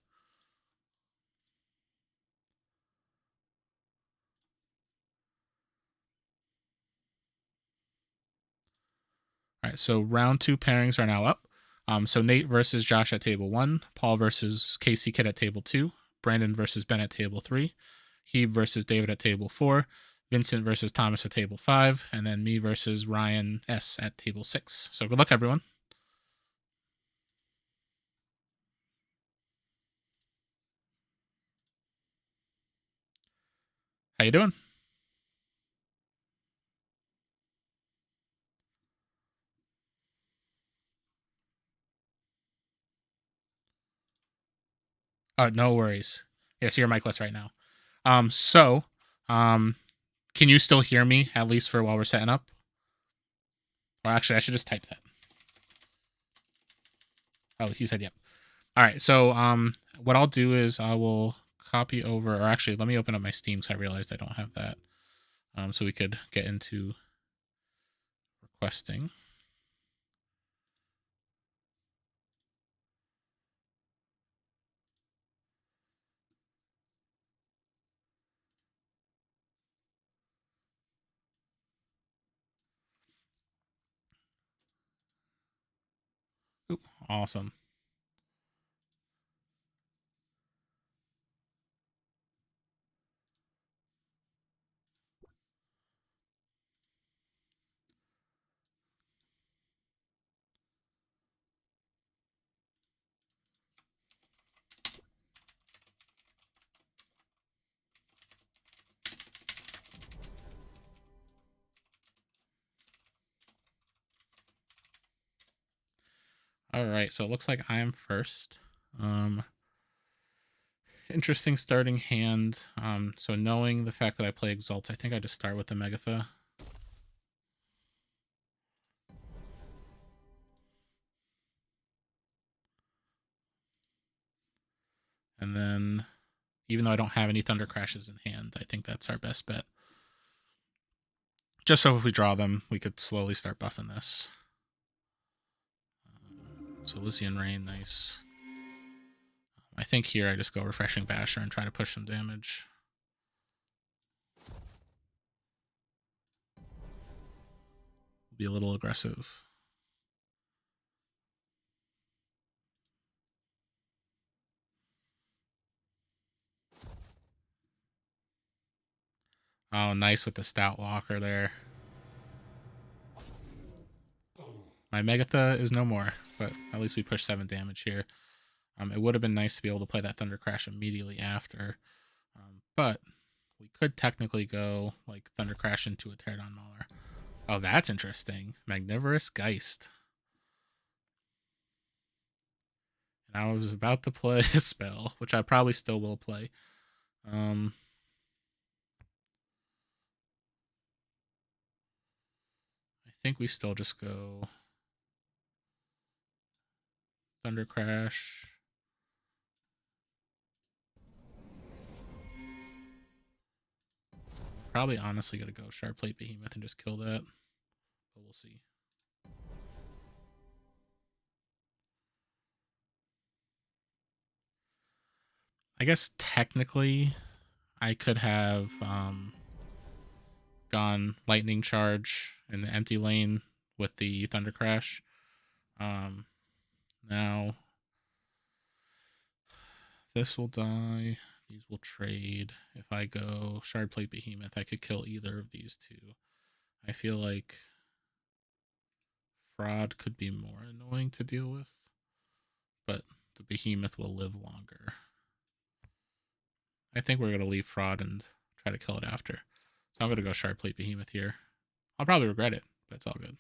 right, so round 2 pairings are now up. So Nate versus Josh at table 1, Paul versus Casey Kid at table 2, Brandon versus Ben at table 3, Hebe versus David at table 4, Vincent versus Thomas at table 5, and then me versus Ryan S at table 6. So good luck, everyone. How you doing? No worries. Yeah, so you're micless right now. Can you still hear me, at least for while we're setting up? Or actually, I should just type that. Oh, he said yep. All right, so what I'll do is I will copy over, or actually, let me open up my Steam because I realized I don't have that. So we could get into requesting. Ooh, awesome. All right, so it looks like I am first. Interesting starting hand. So knowing the fact that I play Exalt, I think I just start with the Megatha. And then, even though I don't have any Thundercrashes in hand, I think that's our best bet. Just so if we draw them, we could slowly start buffing this. So Lycian Rain, nice. I think here I just go Refreshing Basher and try to push some damage. Be a little aggressive. Oh, nice with the Stout Walker there. My Megatha is no more, but at least we push 7 damage here. It would have been nice to be able to play that Thundercrash immediately after, but we could technically go like Thundercrash into a Pterodon Mauler. Oh, that's interesting. Magnivorous Geist. And I was about to play a spell, which I probably still will play. I think we still just go Thundercrash. Probably honestly gonna go Sharp Plate Behemoth and just kill that, but we'll see. I guess technically I could have gone Lightning Charge in the empty lane with the Thundercrash. Now this will die. These will trade. If I go Shard Plate Behemoth, I could kill either of these two. I feel like Fraud could be more annoying to deal with, but the Behemoth will live longer. I think we're going to leave Fraud and try to kill it after. So I'm going to go Shard Plate Behemoth here. I'll probably regret it, but it's all good.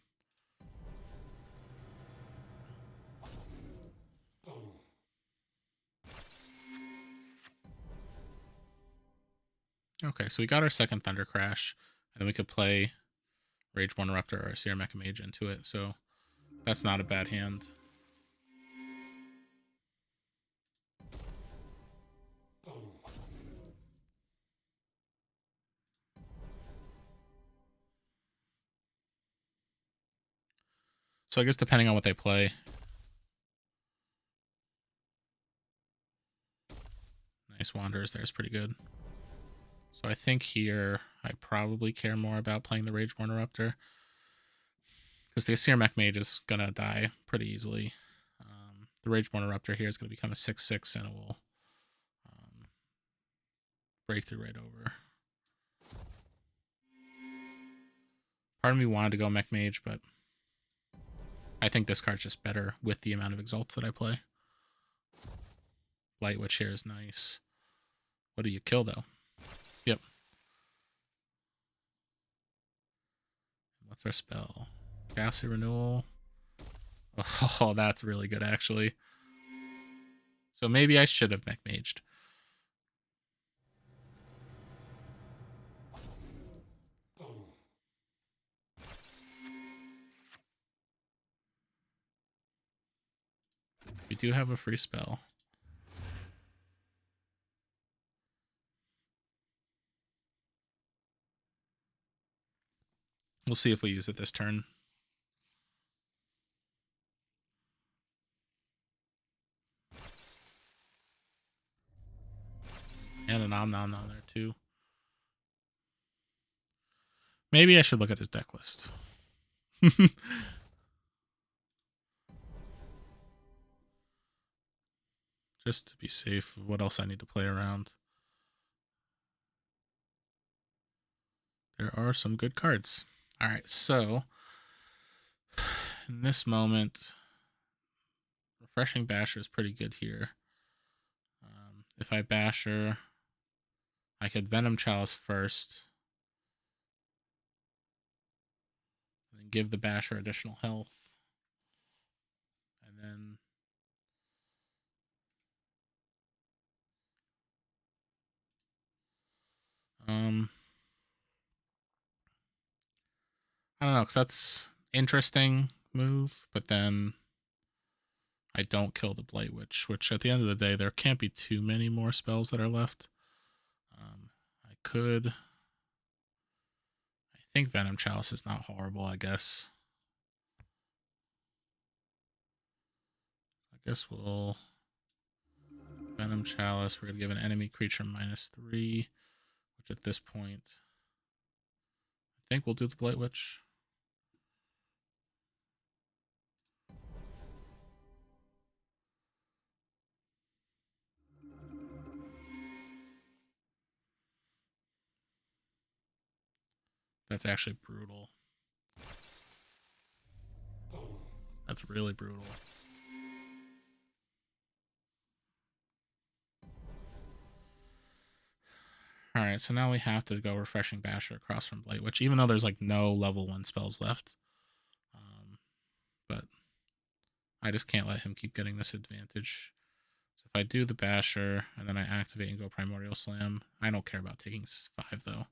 Okay, so we got our second Thundercrash, and then we could play Rageborn Eruptor or Seer Mecha Mage into it, so that's not a bad hand. So I guess depending on what they play. Nice Wanderers there is pretty good. So I think here I probably care more about playing the Rageborn Eruptor. Because the Asir Mech Mage is going to die pretty easily. The Rageborn Eruptor here is going to become a 6/6 and it will break through right over. Part of me wanted to go Mech Mage, but I think this card's just better with the amount of Exalts that I play. Light Witch here is nice. What do you kill, though? Yep. What's our spell? Ghastly Renewal. Oh, that's really good, actually. So maybe I should have Mech Maged. We do have a free spell. We'll see if we use it this turn. And a Nom Nom Nom there too. Maybe I should look at his deck list. Just to be safe, what else I need to play around. There are some good cards. Alright, so in this moment, Refreshing Basher is pretty good here. If I Basher, I could Venom Chalice first. And then give the Basher additional health. And then I don't know, because that's interesting move, but then I don't kill the Blight Witch, which at the end of the day, there can't be too many more spells that are left. I could... I think Venom Chalice is not horrible, I guess. I guess we'll... Venom Chalice, we're going to give an enemy creature -3, which at this point, I think we'll do the Blight Witch. That's actually brutal. That's really brutal. Alright, so now we have to go Refreshing Basher across from Blight Witch, even though there's like no level 1 spells left. But I just can't let him keep getting this advantage. So if I do the Basher, and then I activate and go Primordial Slam, I don't care about taking 5 though.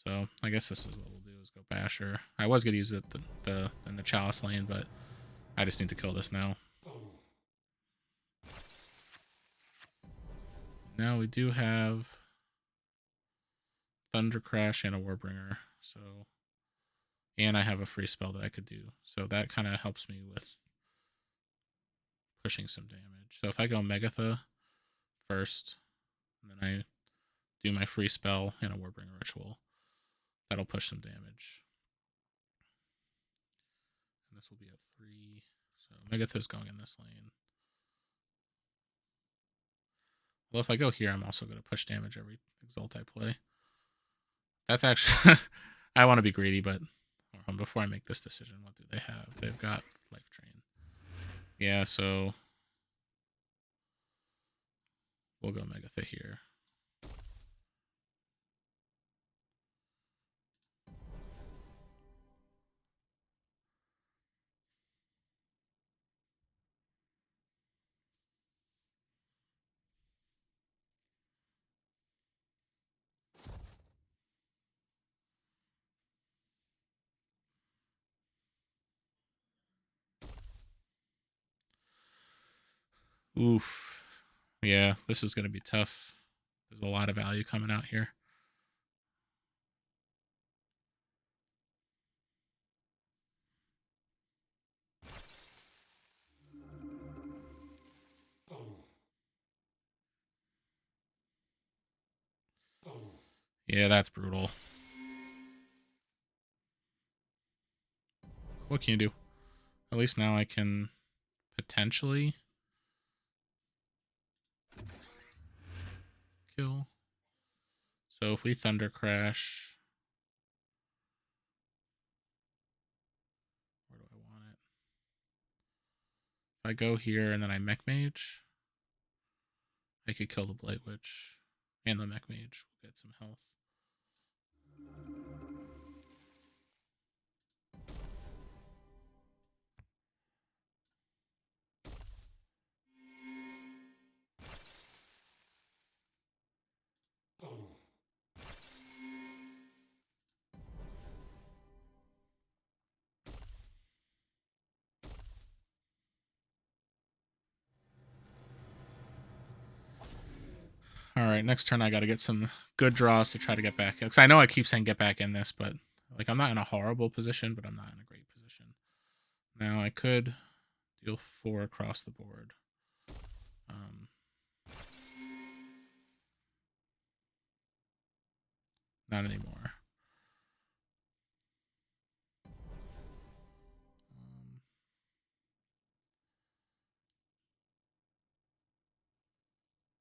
So I guess this is what we'll do, is go Basher. I was going to use it in the Chalice lane, but I just need to kill this now. Now we do have Thundercrash and a Warbringer, so... And I have a free spell that I could do. So that kind of helps me with pushing some damage. So if I go Megatha first, and then I do my free spell and a Warbringer Ritual, that'll push some damage. And this will be a 3. So Megatha's going in this lane. Well, if I go here, I'm also going to push damage every Exalt I play. That's actually... I want to be greedy, but... before I make this decision, what do they have? They've got Life Drain. Yeah, so... we'll go Megatha here. Oof. Yeah, this is going to be tough. There's a lot of value coming out here. Yeah, that's brutal. what can you do? At least now I can potentially kill. So if we Thundercrash, where do I want it? If I go here and then I Mech Mage, I could kill the Blight Witch and the Mech Mage. We'll get some health. Alright, next turn I gotta get some good draws to try to get back. Because I know I keep saying get back in this, but like I'm not in a horrible position, but I'm not in a great position. Now I could deal 4 across the board. Not anymore.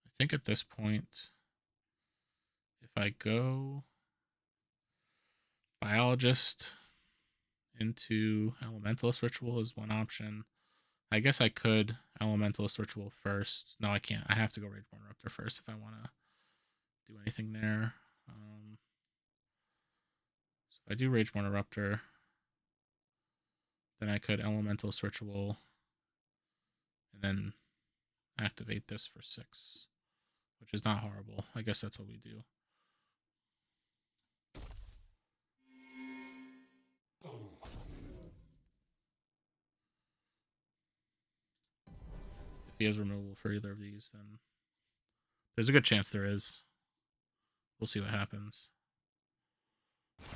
I think at this point, if I go Biologist into Elementalist Ritual is one option. I guess I could Elementalist Ritual first. No, I can't. I have to go Rageborn Eruptor first if I want to do anything there. So if I do Rageborn Eruptor, then I could Elementalist Ritual and then activate this for 6, which is not horrible. I guess that's what we do. If he has removal for either of these, then there's a good chance there is. We'll see what happens. So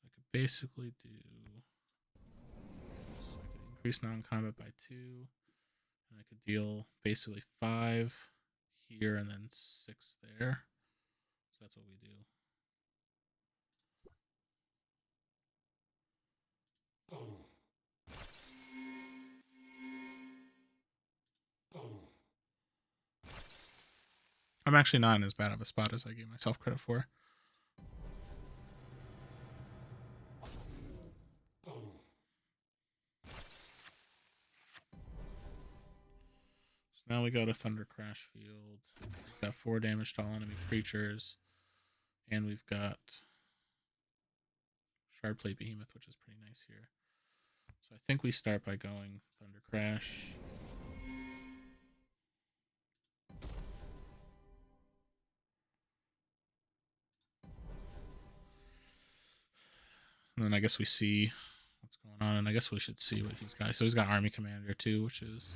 I could basically do... So I could increase non-combat by 2. And I could deal basically 5 here and then 6 there. So that's what we do. I'm actually not in as bad of a spot as I gave myself credit for. So now we go to Thundercrash Field. We've got 4 damage to all enemy creatures. And we've got Shardplate Behemoth, which is pretty nice here. So I think we start by going Thundercrash. And then I guess we see what's going on, and I guess we should see what he's got. So he's got Army Commander too, which is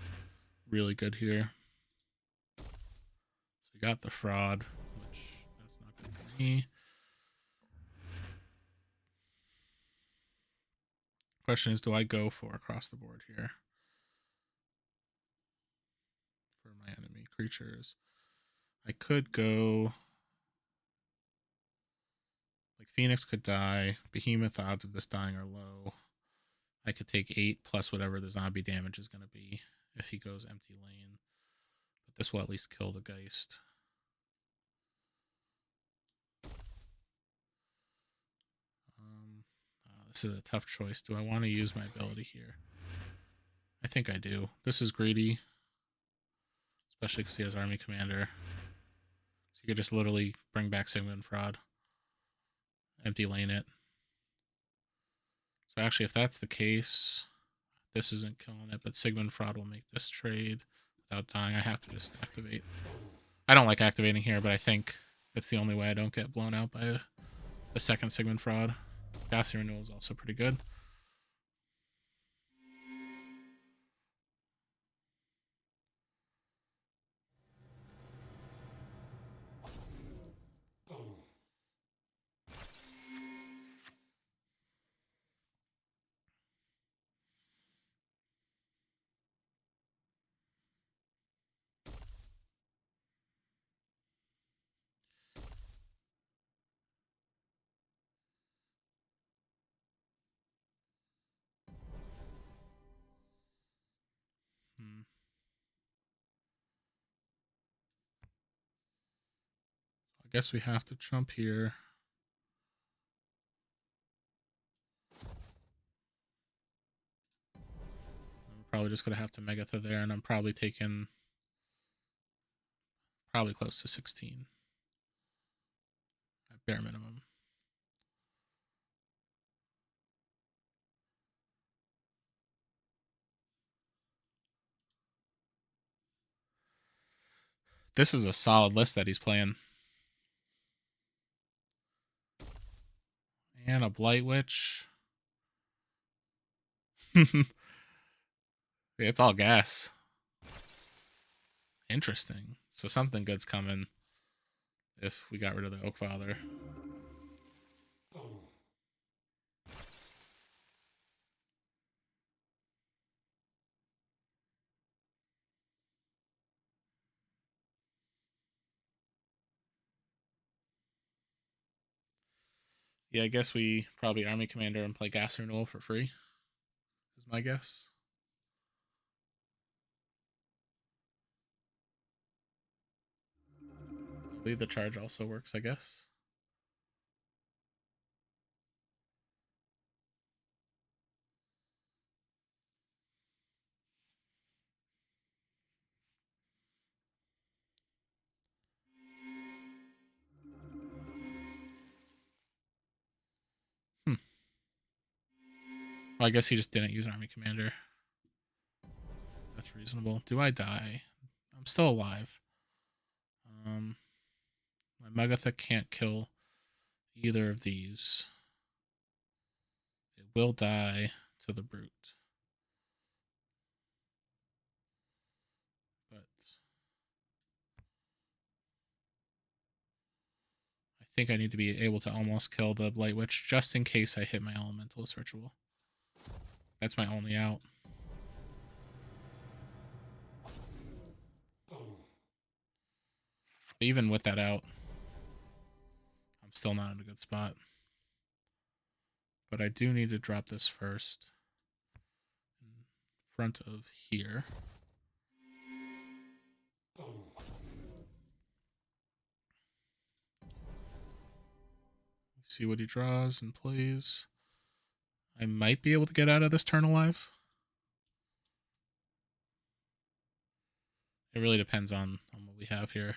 really good here. So we got the Fraud, which that's not good for me. Question is, do I go for across the board here for my enemy creatures? I could go... Like, Phoenix could die. Behemoth odds of this dying are low. I could take 8 plus whatever the zombie damage is going to be if he goes empty lane. But this will at least kill the Geist. This is a tough choice. Do I want to use my ability here? I think I do. This is greedy. Especially because he has Army Commander. So you could just literally bring back Sigmund Fraud. Empty lane it. So actually, if that's the case, this isn't killing it, but Sigmund Fraud will make this trade without dying. I have to just activate. I don't like activating here, but I think it's the only way I don't get blown out by a second Sigmund Fraud. Gaussian Renewal is also pretty good. guess we have to jump here. I'm probably just going to have to Megatha there, and I'm probably taking close to 16 at bare minimum. This is a solid list that he's playing. And a Blight Witch. It's all gas. Interesting. So something good's coming if we got rid of the Oak Father. Yeah, I guess we probably Army Commander and play Gas Renewal for free, is my guess. Lead the Charge also works, I guess. Well, I guess he just didn't use Army Commander. That's reasonable. Do I die? I'm still alive. My Megatha can't kill either of these. It will die to the Brute. But I think I need to be able to almost kill the Blight Witch just in case I hit my Elementalist Ritual. That's my only out. But even with that out, I'm still not in a good spot. But I do need to drop this first in front of here. See what he draws and plays. I might be able to get out of this turn alive. It really depends on what we have here.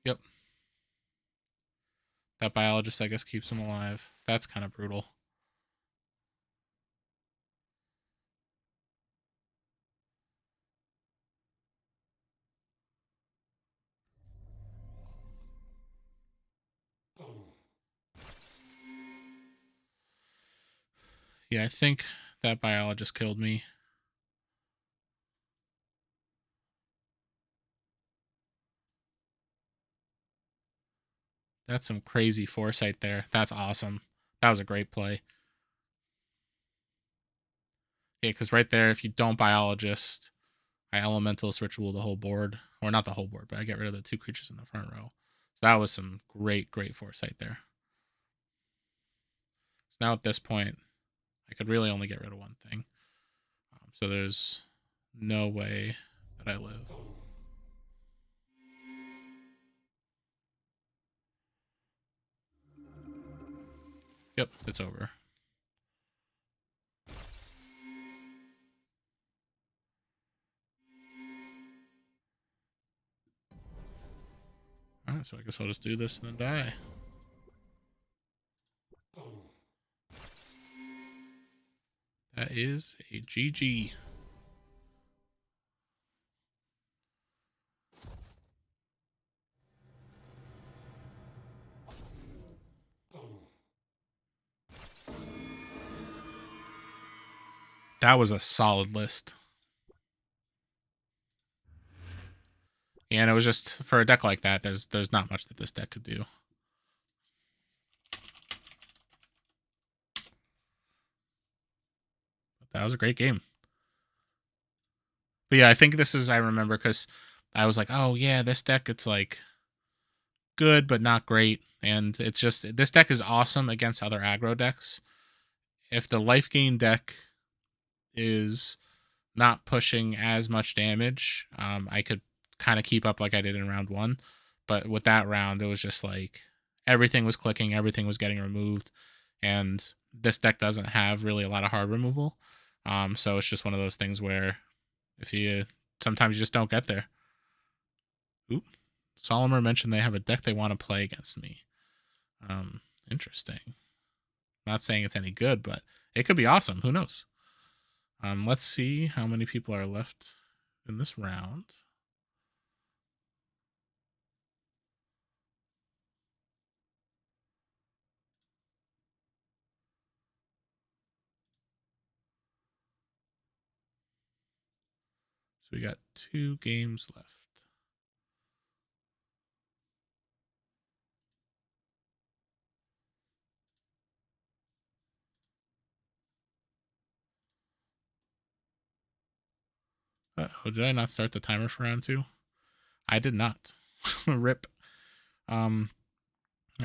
Yep. That biologist, I guess, keeps him alive. That's kind of brutal. Yeah, I think that biologist killed me. That's some crazy foresight there. That's awesome. That was a great play. Yeah, because right there, if you don't biologist, I Elementalist Ritual the whole board. Or not the whole board, but I get rid of the 2 creatures in the front row. So that was some great foresight there. So now at this point, I could really only get rid of one thing. So there's no way that I live. Yep, it's over. Alright, so I guess I'll just do this and then die. That is a GG. That was a solid list. Yeah, and it was just, for a deck like that, there's not much that this deck could do. But that was a great game. But yeah, I think this is, I remember, because I was like, oh yeah, this deck, it's like good, but not great. And it's just, this deck is awesome against other aggro decks. if the life gain deck is not pushing as much damage, I could kind of keep up like I did in round 1. But with that round, it was just like everything was clicking, everything was getting removed, and this deck doesn't have really a lot of hard removal. So it's just one of those things where if you sometimes you just don't get there. Oop. Solimer mentioned they have a deck they want to play against me. Interesting. Not saying it's any good, but it could be awesome. Who knows? Let's see how many people are left in this round. So we got 2 games left. Oh, did I not start the timer for round 2? I did not. Rip. I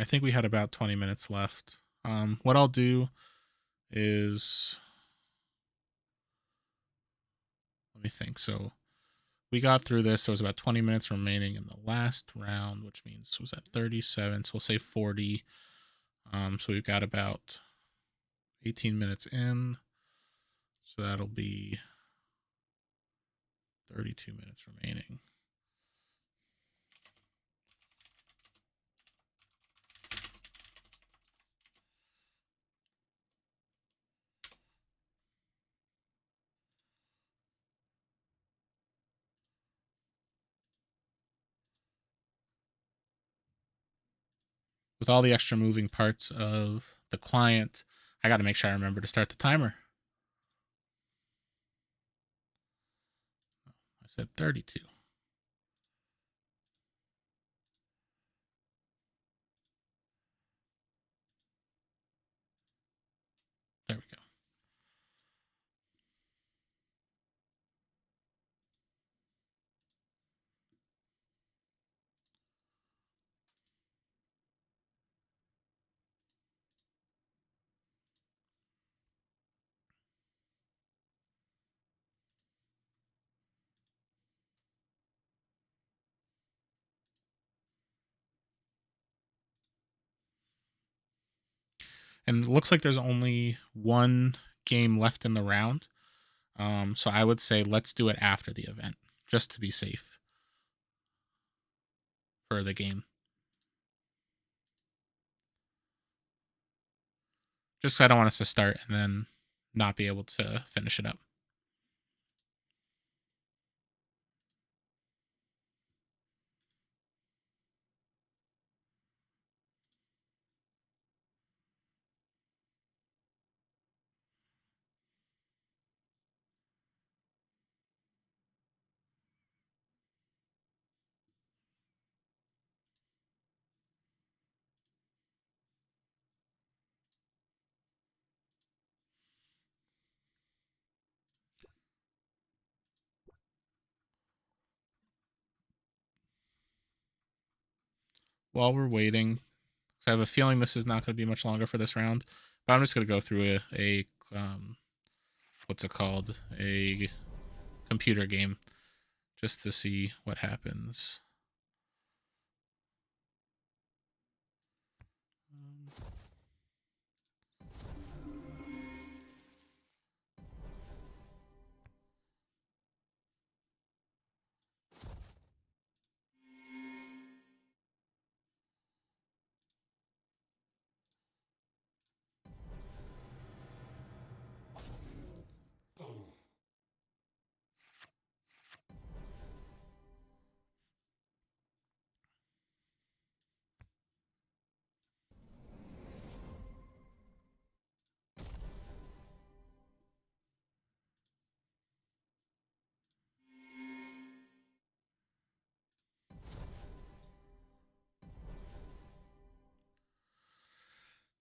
think we had about 20 minutes left. What I'll do is, let me think. So we got through this. There was about 20 minutes remaining in the last round, which means it was at 37. So we'll say 40. So we've got about 18 minutes in. So that'll be 32 minutes remaining. With all the extra moving parts of the client, I got to make sure I remember to start the timer. I said 32. There we go. And it looks like there's only 1 game left in the round. So I would say let's do it after the event, just to be safe for the game. Just so I don't want us to start and then not be able to finish it up. While we're waiting, I have a feeling this is not going to be much longer for this round, but I'm just going to go through a what's it called? A computer game just to see what happens.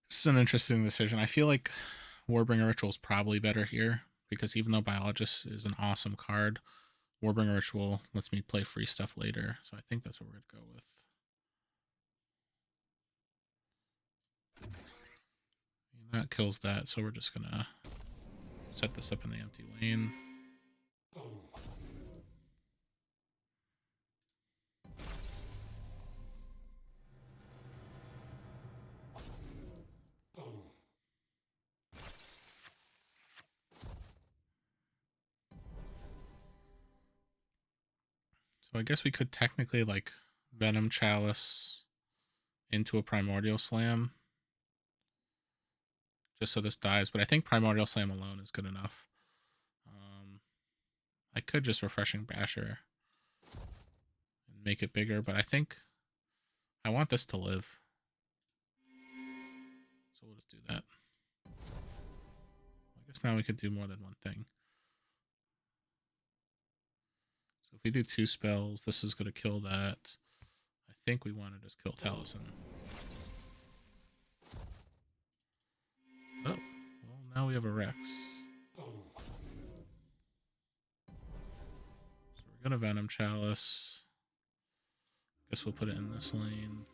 This is an interesting decision. I feel like Warbringer Ritual is probably better here because even though Biologist is an awesome card, Warbringer Ritual lets me play free stuff later. So I think that's what we're going to go with. That kills that, so we're just gonna set this up in the empty lane. So I guess we could technically like Venom Chalice into a Primordial Slam. Just so this dies, but I think Primordial Slam alone is good enough. I could just Refreshing Basher and make it bigger, but I think I want this to live. So we'll just do that. I guess now we could do more than one thing. So if we do 2 spells, this is going to kill that. I think we want to just kill Taliesin. Oh, well, now we have a Rex. So we're going to Venom Chalice. Guess we'll put it in this lane.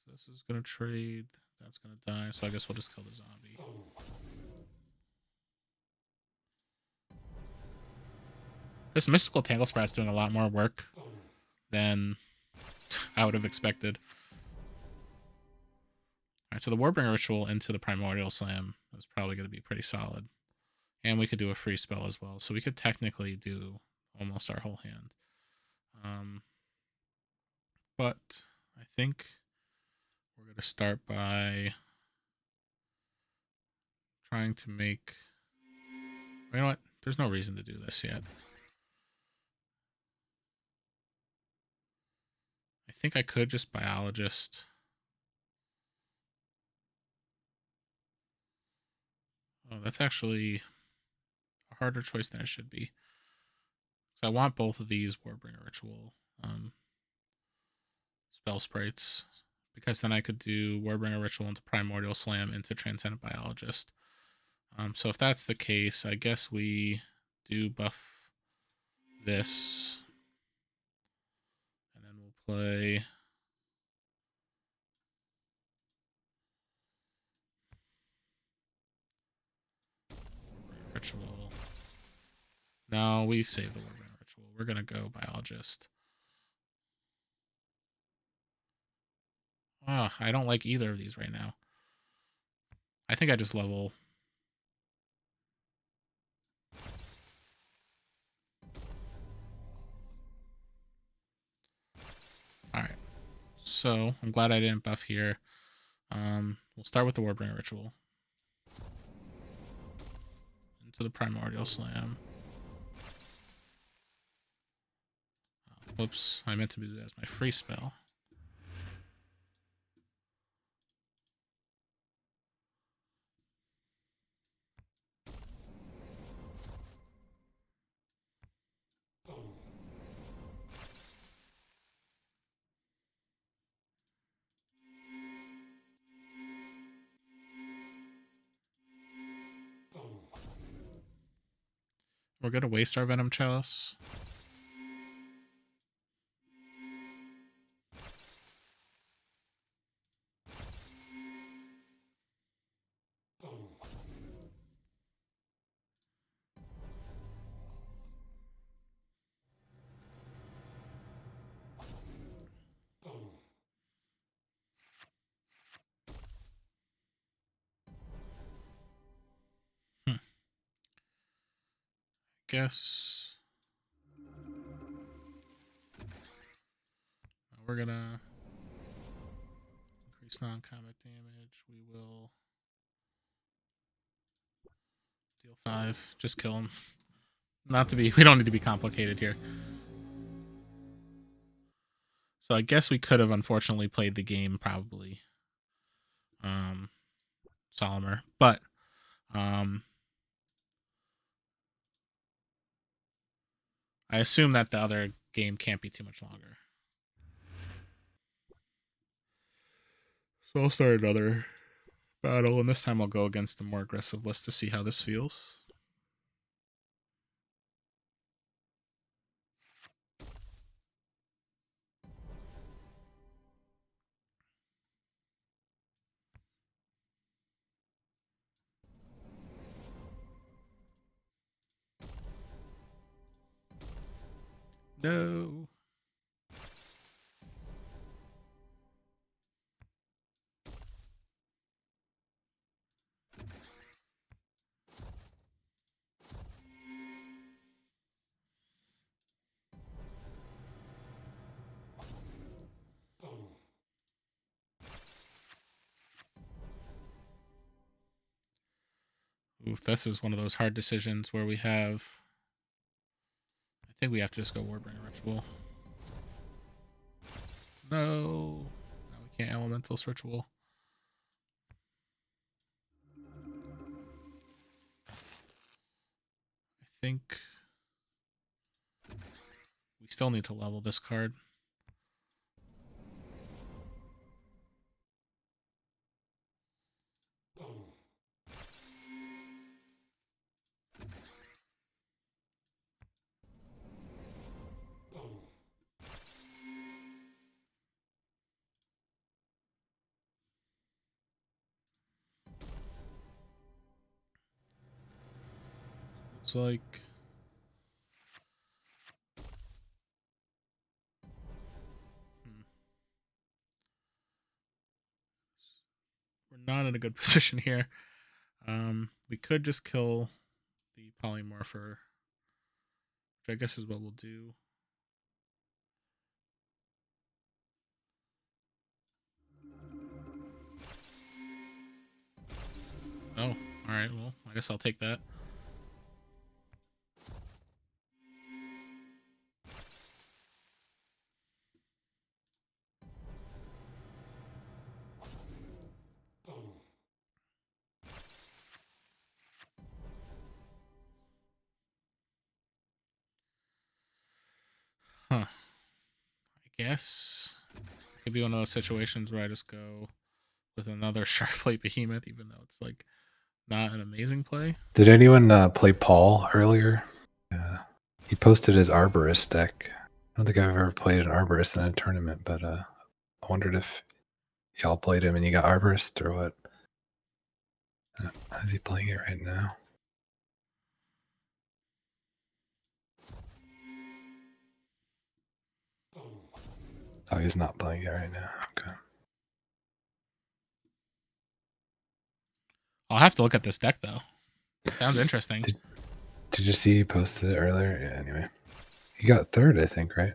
So this is going to trade. That's going to die. So I guess we'll just kill the zombie. This Mystical Tangle Sprat is doing a lot more work than I would have expected. Alright, so the Warbringer Ritual into the Primordial Slam is probably going to be pretty solid. And we could do a free spell as well. So we could technically do almost our whole hand. But I think we're going to start by trying to make... You know what? There's no reason to do this yet. I think I could just Biologist. Oh, that's actually a harder choice than it should be. So I want both of these Warbringer Ritual spell sprites, because then I could do Warbringer Ritual into Primordial Slam into Transcendent Biologist. So if that's the case, I guess we do buff this, and then we'll play Warbringer Ritual. No, we saved the Warbringer Ritual. We're gonna go Biologist. Ah, I don't like either of these right now. I think I just level. Alright. So, I'm glad I didn't buff here. We'll start with the Warbringer Ritual. Into the Primordial Slam. Whoops, I meant to do that as my free spell. We're going to waste our Venom Chalice. Guess we're gonna increase non-combat damage. We will deal 5. Just kill him. Not to be. We don't need to be complicated here. So I guess we could have unfortunately played the game probably. Solimer, but I assume that the other game can't be too much longer. So I'll start another battle, and this time I'll go against the more aggressive list to see how this feels. No. Oof, this is one of those hard decisions where we have... I think we have to just go Warbringer Ritual. No. No, we can't Elementalist Ritual. I think we still need to level this card. Looks like... We're not in a good position here. We could just kill the Polymorpher, which I guess is what we'll do. Oh, alright, well, I guess I'll take that. Huh. I guess it could be one of those situations where I just go with another Sharpblade Behemoth, even though it's like not an amazing play. Did anyone play Paul earlier? He posted his Arborist deck. I don't think I've ever played an Arborist in a tournament, but I wondered if y'all played him and you got Arborist or what. How's he playing it right now? Oh, he's not playing it right now. Okay. I'll have to look at this deck though. Sounds interesting. Did you see he posted it earlier? Yeah, anyway. He got third, I think, right?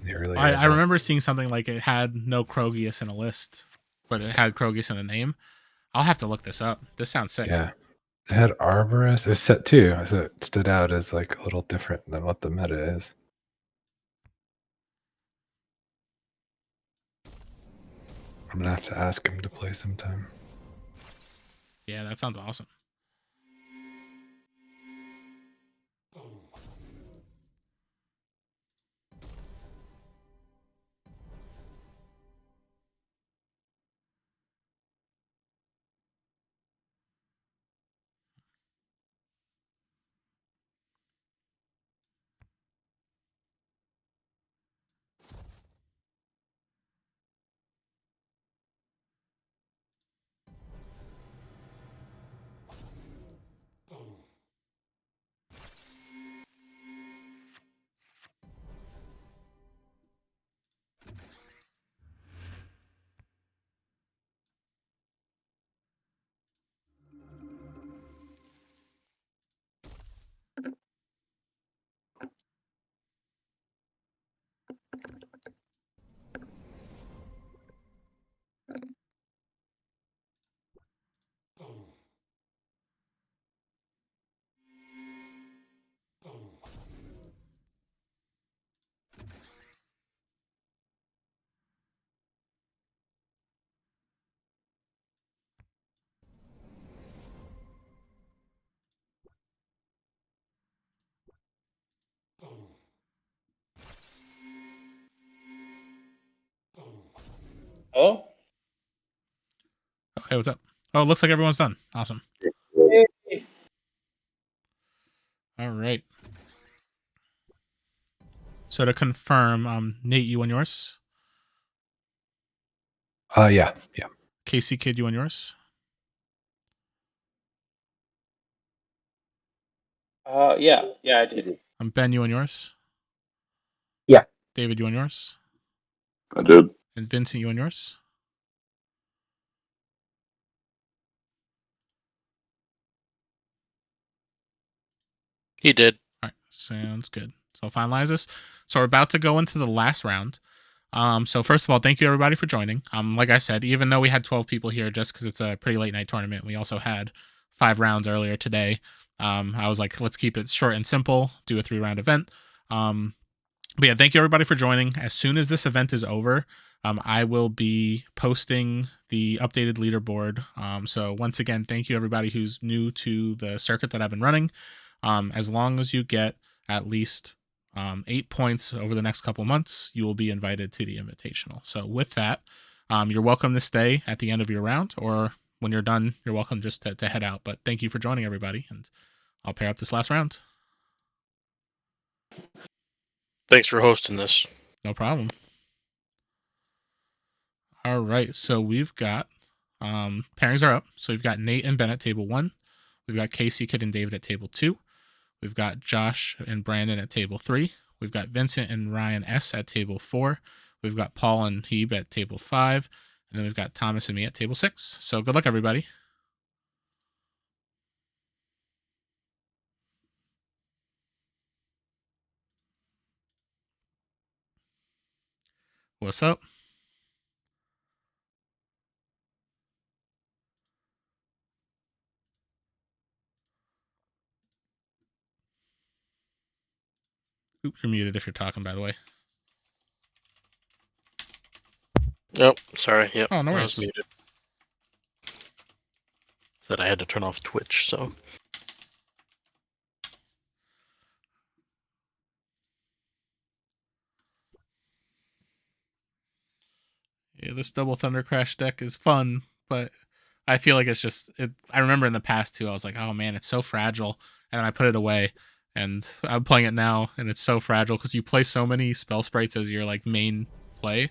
I remember seeing something like it had no Krogius in a list, but it had Krogius in the name. I'll have to look this up. This sounds sick. Yeah. It had Arborist. It was set 2, so it stood out as like a little different than what the meta is. I'm gonna have to ask him to play sometime. Yeah, that sounds awesome. Oh, Oh, hey, what's up? Oh, it looks like everyone's done. Awesome. All right. So to confirm, Nate, you on yours? Yeah. Casey Kid, you on yours? yeah, I did. Ben, you on yours? Yeah. David, you on yours? I did. And Vincent, you on yours? He did. All right, sounds good. So I'll finalize this. So we're about to go into the last round. So first of all, thank you everybody for joining. Like I said, even though we had 12 people here, just because it's a pretty late night tournament, we also had 5 rounds earlier today. I was like, let's keep it short and simple, do a 3-round event. But yeah, thank you everybody for joining. As soon as this event is over, I will be posting the updated leaderboard. So once again, thank you everybody who's new to the circuit that I've been running. As long as you get at least 8 points over the next couple months, you will be invited to the invitational. So with that, you're welcome to stay at the end of your round, or when you're done, you're welcome just to head out. But thank you for joining everybody, and I'll pair up this last round. Thanks for hosting this. No problem. All right, so we've got pairings are up. So we've got Nate and Ben at table 1. We've got Casey, Kid, and David at table 2. We've got Josh and Brandon at table 3. We've got Vincent and Ryan S at table 4. We've got Paul and Hebe at table 5. And then we've got Thomas and me at table 6. So good luck, everybody. What's up? Oops, you're muted if you're talking, by the way. Nope, sorry. Yep, Oh, no I worries. was muted. That I had to turn off Twitch, so. Yeah, this double Thundercrash deck is fun, but I feel like it's just I remember in the past too, I was like, oh man, it's so fragile, and then I put it away, and I'm playing it now, and it's so fragile because you play so many spell sprites as your like main play,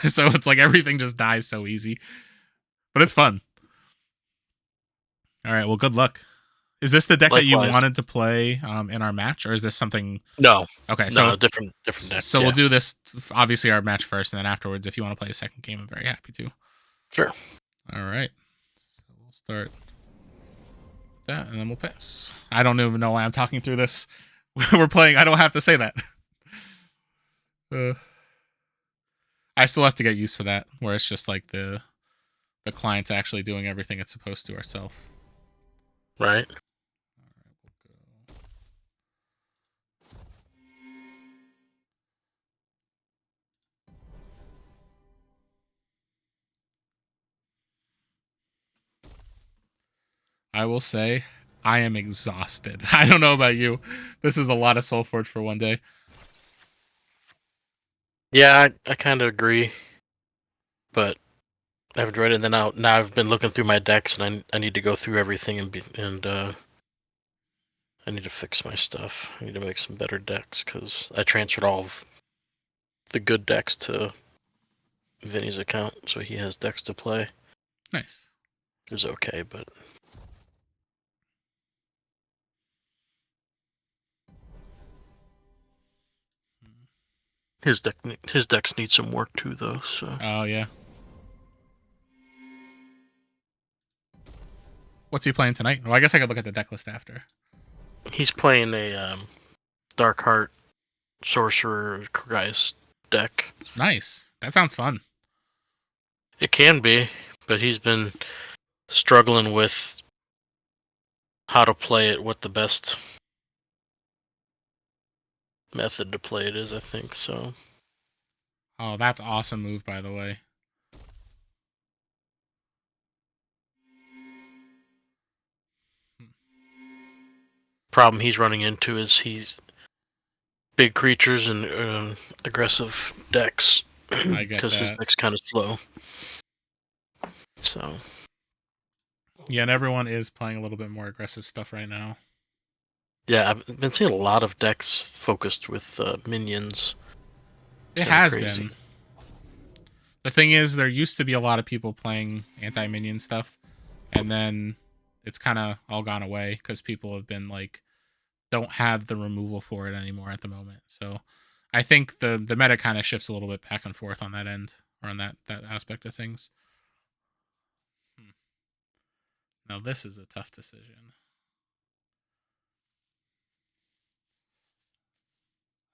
so it's like everything just dies so easy, but it's fun. All right, well, good luck. Is this the deck that you Likewise. wanted to play in our match, or is this something? No. Okay, No, so different deck. so we'll do this obviously our match first, and then afterwards, if you want to play a second game, I'm very happy to. Sure. All right, so we'll start that, and then we'll pass. I don't even know why I'm talking through this. We're playing. I don't have to say that. I still have to get used to that, where it's just like the client's actually doing everything it's supposed to ourselves. Right. I will say, I am exhausted. I don't know about you. This is a lot of SolForge for one day. Yeah, I kind of agree. But I've read it, and then now I've been looking through my decks, and I need to go through everything and I need to fix my stuff. I need to make some better decks because I transferred all of the good decks to Vinny's account, so he has decks to play. Nice. It was okay, but his decks need some work too, though. So. Oh yeah. What's he playing tonight? Well, I guess I could look at the deck list after. He's playing a Dark Heart Sorcerer Guys deck. Nice. That sounds fun. It can be, but he's been struggling with how to play it, what the best method to play it is, I think, so. Oh, that's awesome move, by the way. Problem he's running into is he's big creatures and aggressive decks. I get because his that. deck's kind of slow. So. Yeah, and everyone is playing a little bit more aggressive stuff right now. Yeah, I've been seeing a lot of decks focused with minions. It has been. The thing is, there used to be a lot of people playing anti-minion stuff, and then it's kind of all gone away because people have been like don't have the removal for it anymore at the moment. So I think the meta kind of shifts a little bit back and forth on that end, or on that aspect of things. Now this is a tough decision.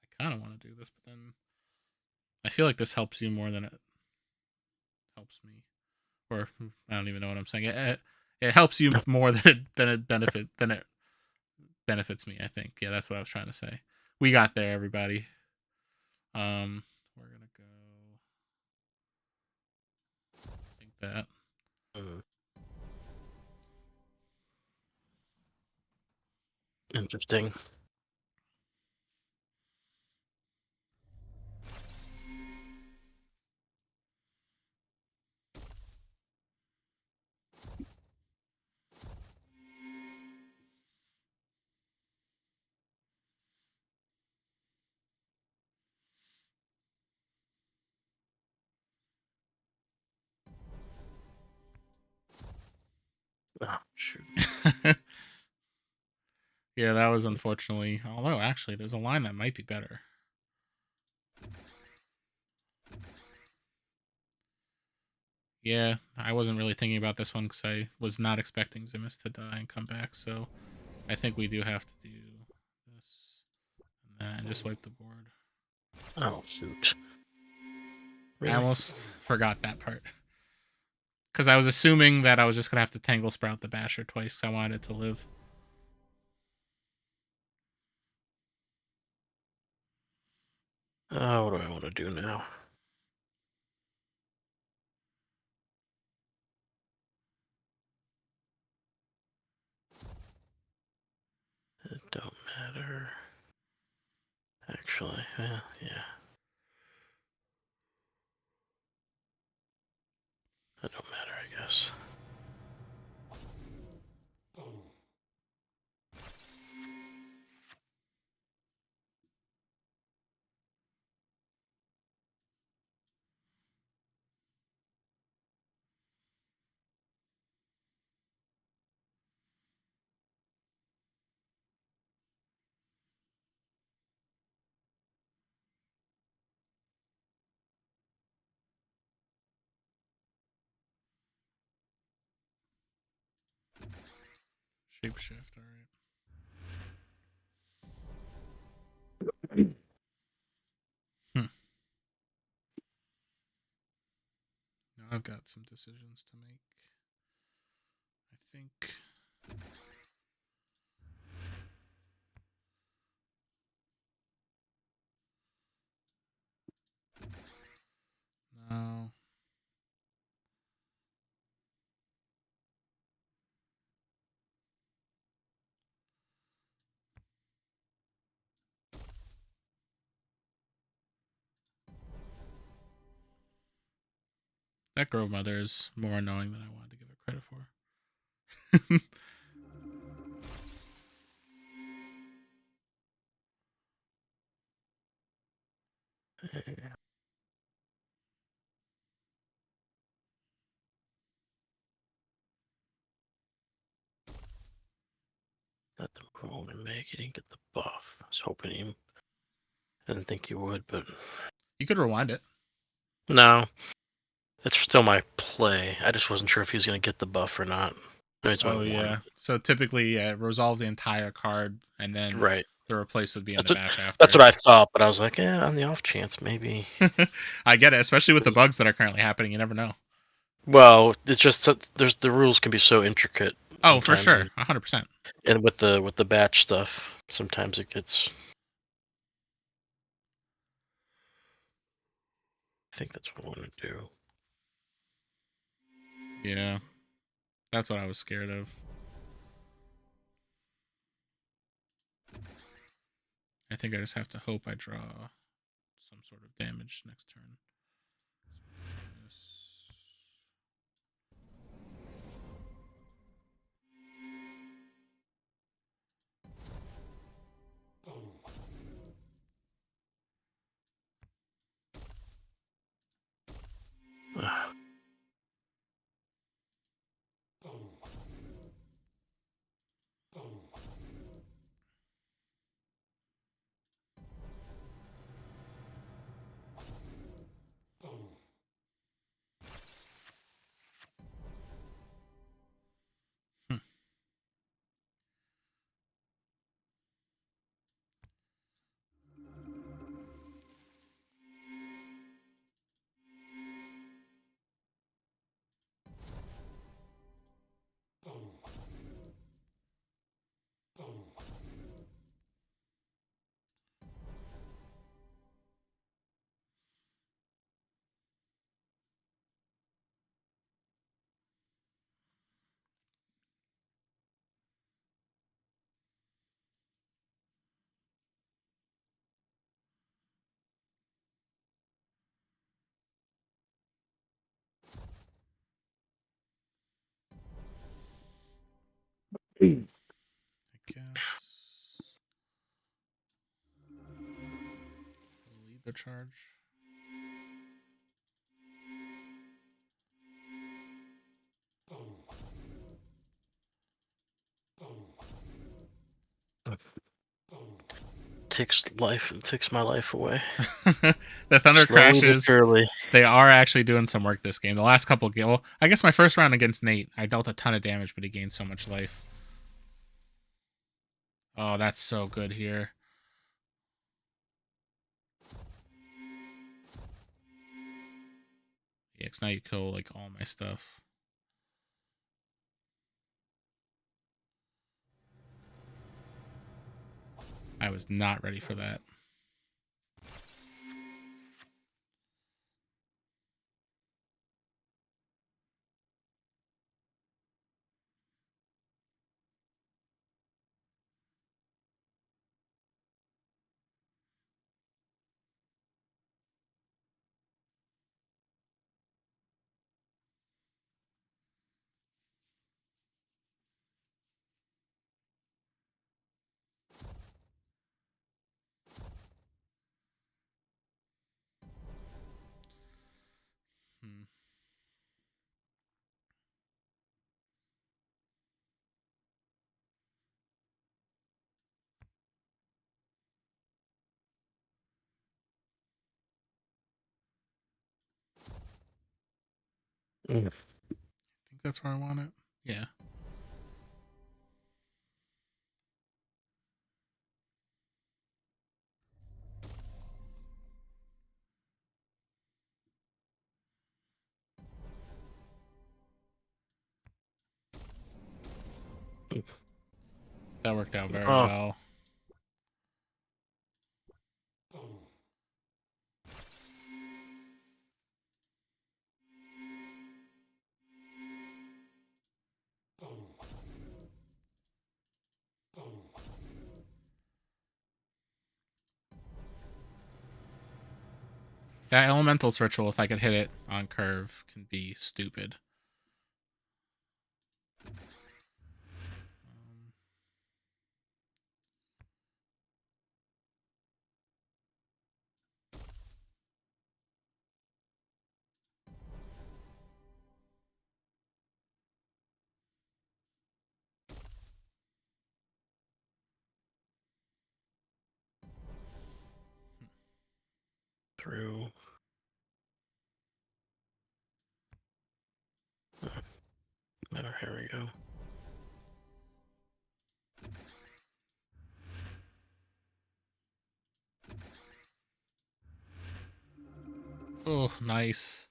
I kind of want to do this, but then I feel like this helps you more than it helps me. Or I don't even know what I'm saying. It helps you more than it benefits me, I think. Yeah, that's what I was trying to say. We got there, everybody. We're gonna go. I think that. Interesting. Oh, shoot. Yeah, that was unfortunately. Although, actually, there's a line that might be better. Yeah, I wasn't really thinking about this one because I was not expecting Zimus to die and come back. So I think we do have to do this and that and just wipe the board. Oh, shoot. Really? I almost forgot that part. Because I was assuming that I was just going to have to Tangle Sprout the Basher twice because I wanted it to live. What do I want to do now? It don't matter. Actually, yeah. That don't matter, I guess. Shapeshift, alright. Now I've got some decisions to make. I think. No. That Grove Mother is more annoying than I wanted to give it credit for. Let them go and make it and get the buff. I was hoping you. I didn't think you would, but You could rewind it. no. It's still my play. I just wasn't sure if he was going to get the buff or not. It's my Oh, yeah. one. So typically, it resolves the entire card, and then Right. the replace would be in That's the what, bash after. that's what I thought, but I was like, yeah, on the off chance, maybe. I get it, especially with the bugs that are currently happening. You never know. Well, it's just there's the rules can be so intricate. Oh, for sometimes, sure, 100%. And with the batch stuff, sometimes it gets. I think that's what I want to do. Yeah, that's what I was scared of. I think I just have to hope I draw some sort of damage next turn. I guess. Lead the charge. Takes my life away. The Thundercrash Slowly but crashes. surely. They are actually doing some work this game. The last couple well, I guess my first round against Nate, I dealt a ton of damage, but he gained so much life. Oh, that's so good here. Yeah, 'cause now you kill like all my stuff. I was not ready for that. Hmm. I think that's where I want it. Yeah. That worked out very well. That Elemental's Ritual, if I could hit it on curve, can be stupid. Through. Here we go. Oh, nice.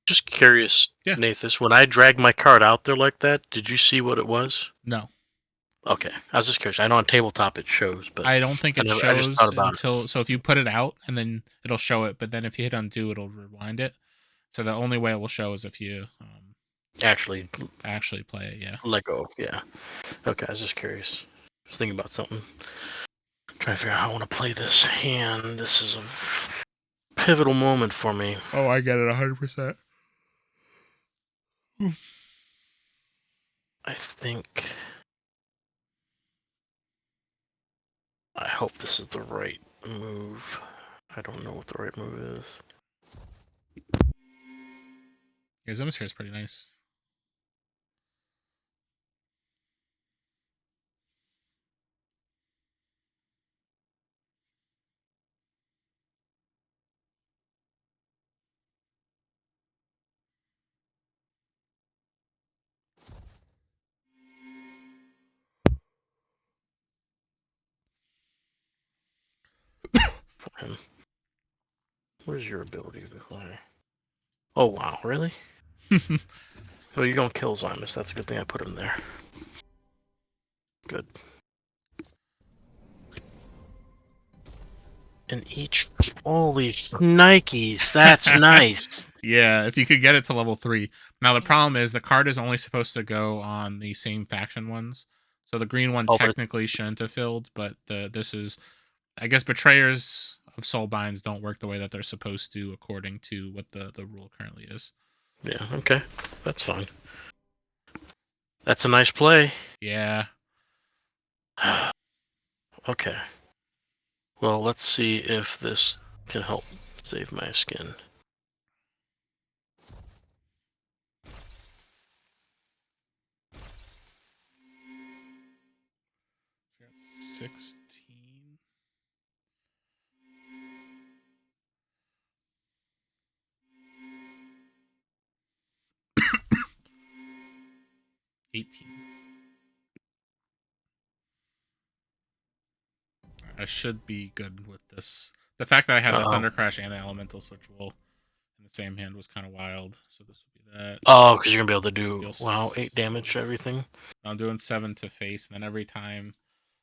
Just curious, Yeah. Nathas, when I dragged my card out there like that, did you see what it was? No. Okay, I was just curious. I know on tabletop it shows, but I don't think it I just shows thought about until... So if you put it out, and then it'll show it, but then if you hit undo, it'll rewind it. So the only way it will show is if you actually play it, yeah. let go. Yeah. Okay, I was just curious. I was thinking about something. Trying to figure out how I want to play this hand. This is a pivotal moment for me. Oh, I get it 100%. I think I hope this is the right move. I don't know what the right move is. Yeah, Zoomer's here is pretty nice. For him. Where's your ability to play? Oh wow, really? Well, you're gonna kill Zymus. That's a good thing I put him there. Good. And each. Holy Nikes, that's nice. Yeah, if you could get it to level 3. Now the problem is the card is only supposed to go on the same faction ones. So the green one Oh, but technically shouldn't have filled, but this is, I guess, Betrayers of Soulbinds don't work the way that they're supposed to according to what the rule currently is. Yeah, okay. That's fine. That's a nice play. Yeah. Okay. Well, let's see if this can help save my skin. So 16. 18. I should be good with this. The fact that I had the Thundercrash and the Elemental Switchable in the same hand was kind of wild. So this would be that. Oh, because you're gonna be able to do 8 damage to everything. I'm doing 7 to face, and then every time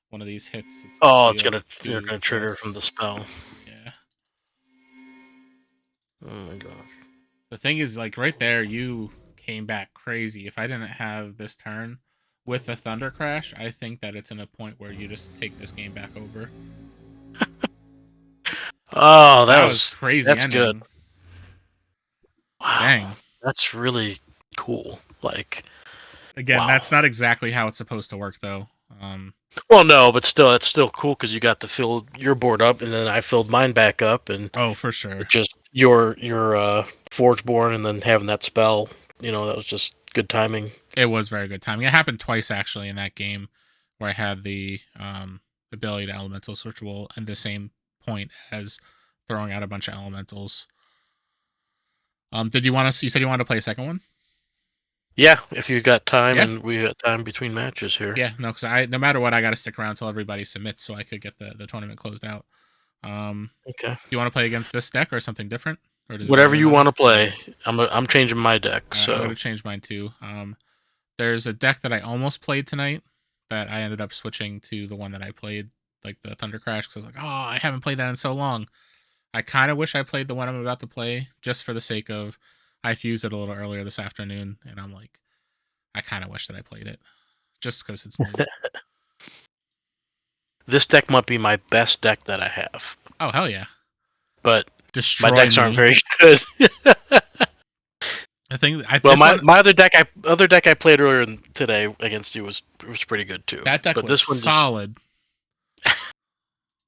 one of these hits, it's deal gonna trigger from the spell. Yeah. Oh my gosh. The thing is, like right there, you came back crazy. If I didn't have this turn with a Thundercrash, I think that it's in a point where you just take this game back over. Oh, that was crazy. That's ending. good. Wow. Dang. That's really cool. Like, again, that's not exactly how it's supposed to work, though. Well, no, but still, it's still cool because you got to fill your board up, and then I filled mine back up, and oh, for sure, just your Forgeborn, and then having that spell, that was just good timing. It was very good timing. It happened twice actually in that game, where I had the ability to elemental switchable at the same point as throwing out a bunch of elementals. Did you want to? You said you wanted to play a second one? Yeah, if you got time, and we got time between matches here. Yeah, no, because no matter what, I got to stick around until everybody submits so I could get the tournament closed out. Okay. Do you want to play against this deck or something different, or does whatever you want to play? I'm changing my deck, so I'm going to change mine too. There's a deck that I almost played tonight that I ended up switching to the one that I played, like the Thundercrash, because I was like, oh, I haven't played that in so long. I kind of wish I played the one I'm about to play just for the sake of I fused it a little earlier this afternoon, and I'm like, I kind of wish that I played it just because it's new. This deck might be my best deck that I have. Oh, hell yeah. But Destroy my decks me. aren't very good. I think my other deck I played earlier today against you was pretty good too. That deck but was this one solid.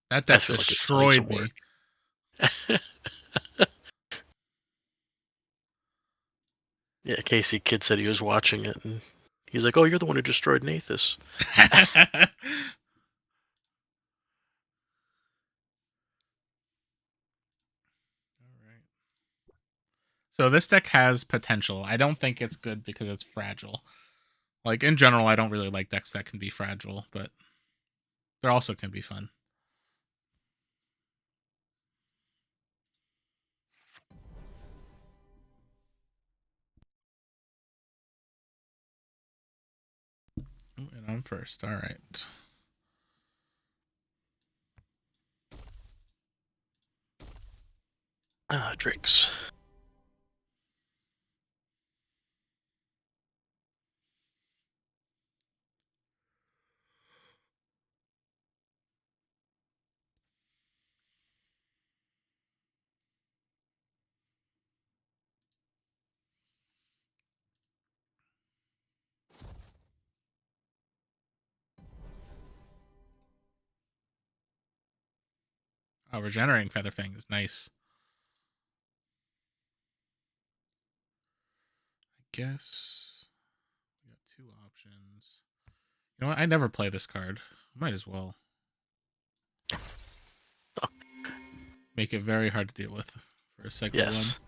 That deck like destroyed me. Yeah, Casey Kidd said he was watching it, and he's like, "Oh, you're the one who destroyed Nathas." So this deck has potential. I don't think it's good because it's fragile. Like, in general, I don't really like decks that can be fragile, but they also can be fun. And I'm first. All right. Drakes. Oh, regenerating Featherfang is nice. I guess we got 2 options. You know what? I never play this card. Might as well. Make it very hard to deal with for a cycle 1. Yes.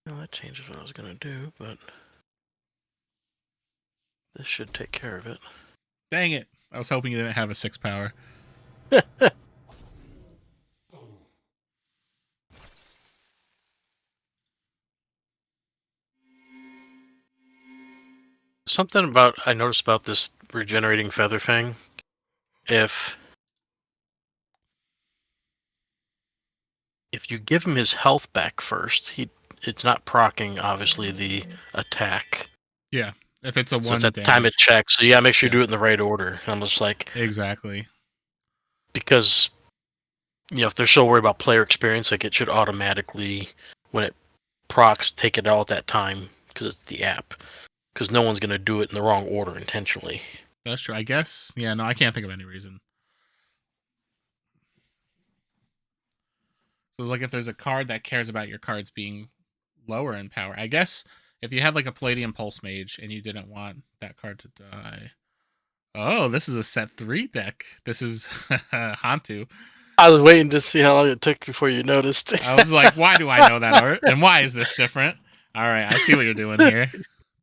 Well, that changes what I was gonna do, but this should take care of it. Dang it. I was hoping you didn't have a 6 power. Something about I noticed about this regenerating Featherfang. If you give him his health back first, it's not proccing obviously the attack. Yeah. If it's a So 1 it's at damage. time it checks. So yeah, make sure you Yeah. do it in the right order. I'm just like, Exactly. because if they're so worried about player experience, like it should automatically, when it procs, take it all at that time because it's the app. Because no one's gonna do it in the wrong order intentionally. That's true. I guess. Yeah, no, I can't think of any reason. So it's like if there's a card that cares about your cards being lower in power. I guess if you had like a Palladium Pulse Mage and you didn't want that card to die. Oh, this is a set 3 deck. This is Hantu. I was waiting to see how long it took before you noticed. I was like, why do I know that art? And why is this different? All right, I see what you're doing here.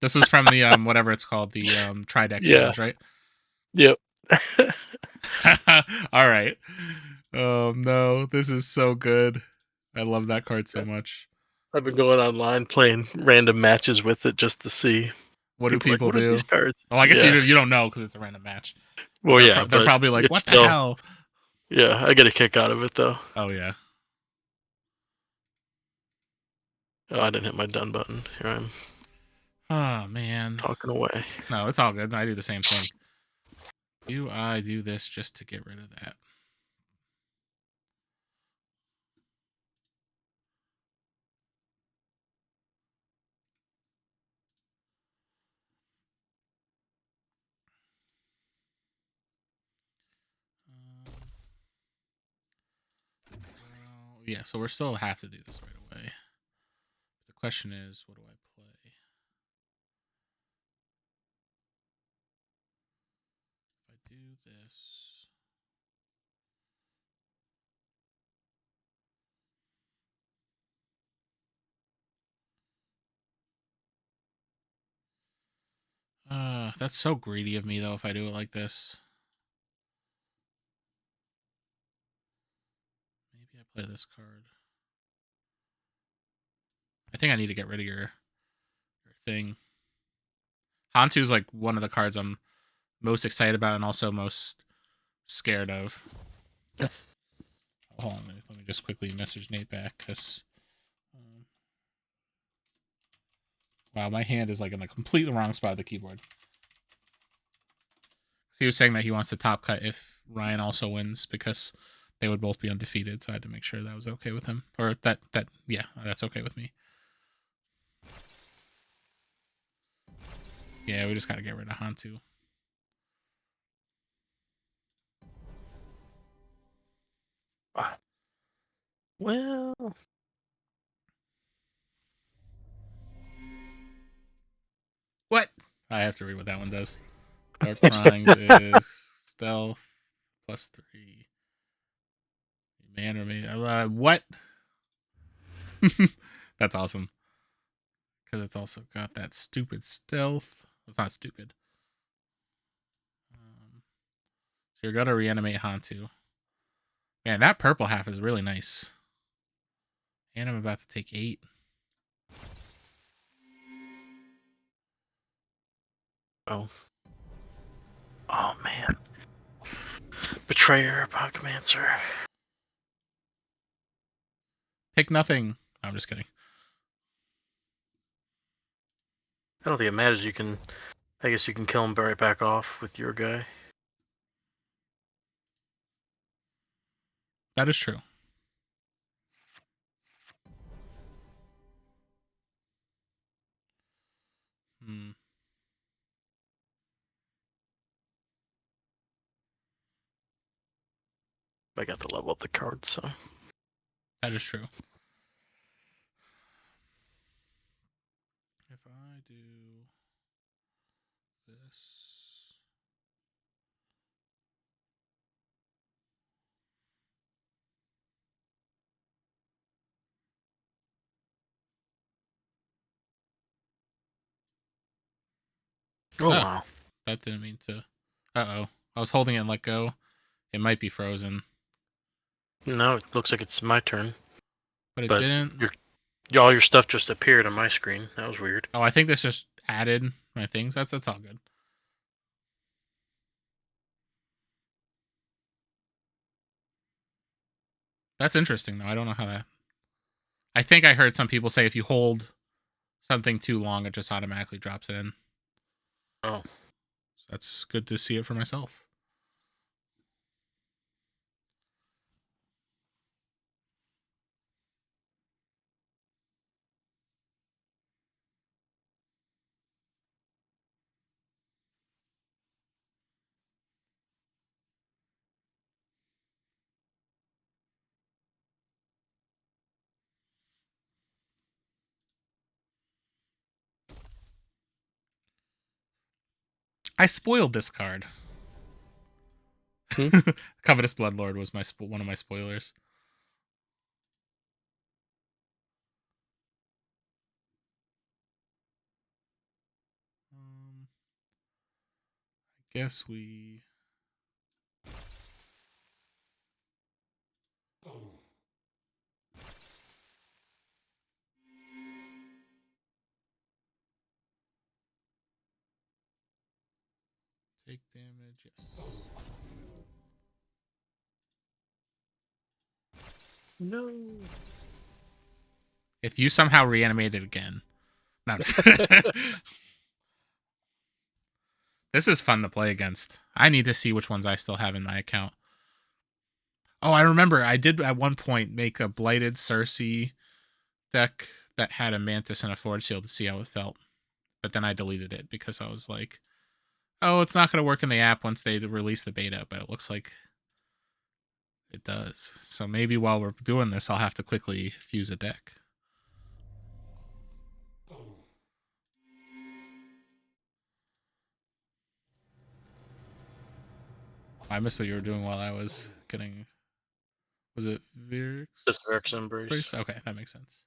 This was from the whatever it's called, the tri-deck Yeah. challenge, right? Yep. All right. Oh no, this is so good. I love that card so much. I've been going online playing random matches with it just to see What do people like, what are do? these cards? Oh, I guess Yeah. you don't know because it's a random match. Well, they're yeah, they're but probably like, it's what the still- hell? Yeah, I get a kick out of it though. Oh yeah. Oh, I didn't hit my done button. Here I'm Oh man. talking away. No, it's all good. I do the same thing. Do I do this just to get rid of that? Yeah, so we're still have to do this right away. The question is, what do I play? If I do this, that's so greedy of me though. If I do it like this, maybe I play this card. I think I need to get rid of your thing. Hantu's like one of the cards I'm most excited about and also most scared of. Hold on, let me just quickly message Nate back because wow, my hand is like in the completely wrong spot of the keyboard. So he was saying that he wants to top cut if Ryan also wins because they would both be undefeated. So I had to make sure that was okay with him, or that yeah, that's okay with me. Yeah, we just gotta get rid of Hantu. Well, What? I have to read what that one does. Dark Prongs is stealth +3. Man or me? What? That's awesome. Because it's also got that stupid stealth. It's not stupid. So you're gonna reanimate Hantu. Man, that purple half is really nice. And I'm about to take 8. oh man, Betrayer, Apocalypser. Pick nothing. I'm just kidding. I don't think it matters. You can, I guess you can kill him right back off with your guy. That is true. Hmm. I got to level up the cards, so. That is true. If I do this. Oh, wow. That didn't mean to. Uh-oh. I was holding it and let go. It might be frozen. No, it looks like it's my turn. But it But didn't. all your stuff just appeared on my screen. That was weird. Oh, I think this just added my things. That's all good. That's interesting, though. I don't know how that... I think I heard some people say if you hold something too long, it just automatically drops it in. Oh. So that's good to see it for myself. I spoiled this card. Covetous Bloodlord was one of my spoilers. I guess we... Take damage, yes. No. If you somehow reanimate it again... No, this is fun to play against. I need to see which ones I still have in my account. Oh, I remember I did at one point make a Blighted Cersei deck that had a Mantis and a Forge Seal to see how it felt. But then I deleted it because I was like, oh, it's not going to work in the app once they release the beta, but it looks like it does. So maybe while we're doing this, I'll have to quickly fuse a deck. I missed what you were doing while I was getting... Was it Virx? Just Virx Embrace. Okay, that makes sense.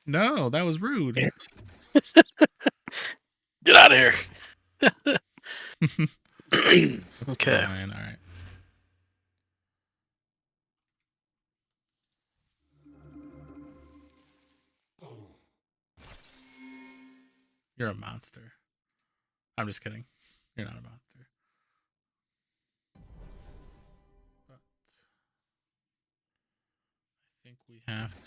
No, that was rude. Get out of here. Okay. Fine. All right. You're a monster. I'm just kidding. You're not a monster. But I think we have to...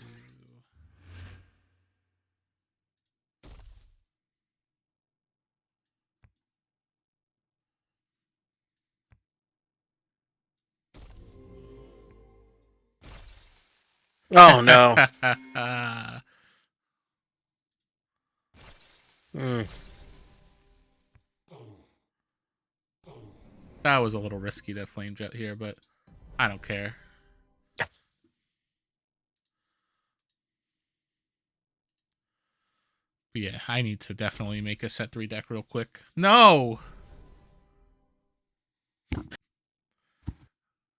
Oh, no. That was a little risky to flame jet here, but I don't care. But yeah, I need to definitely make a set 3 deck real quick. No!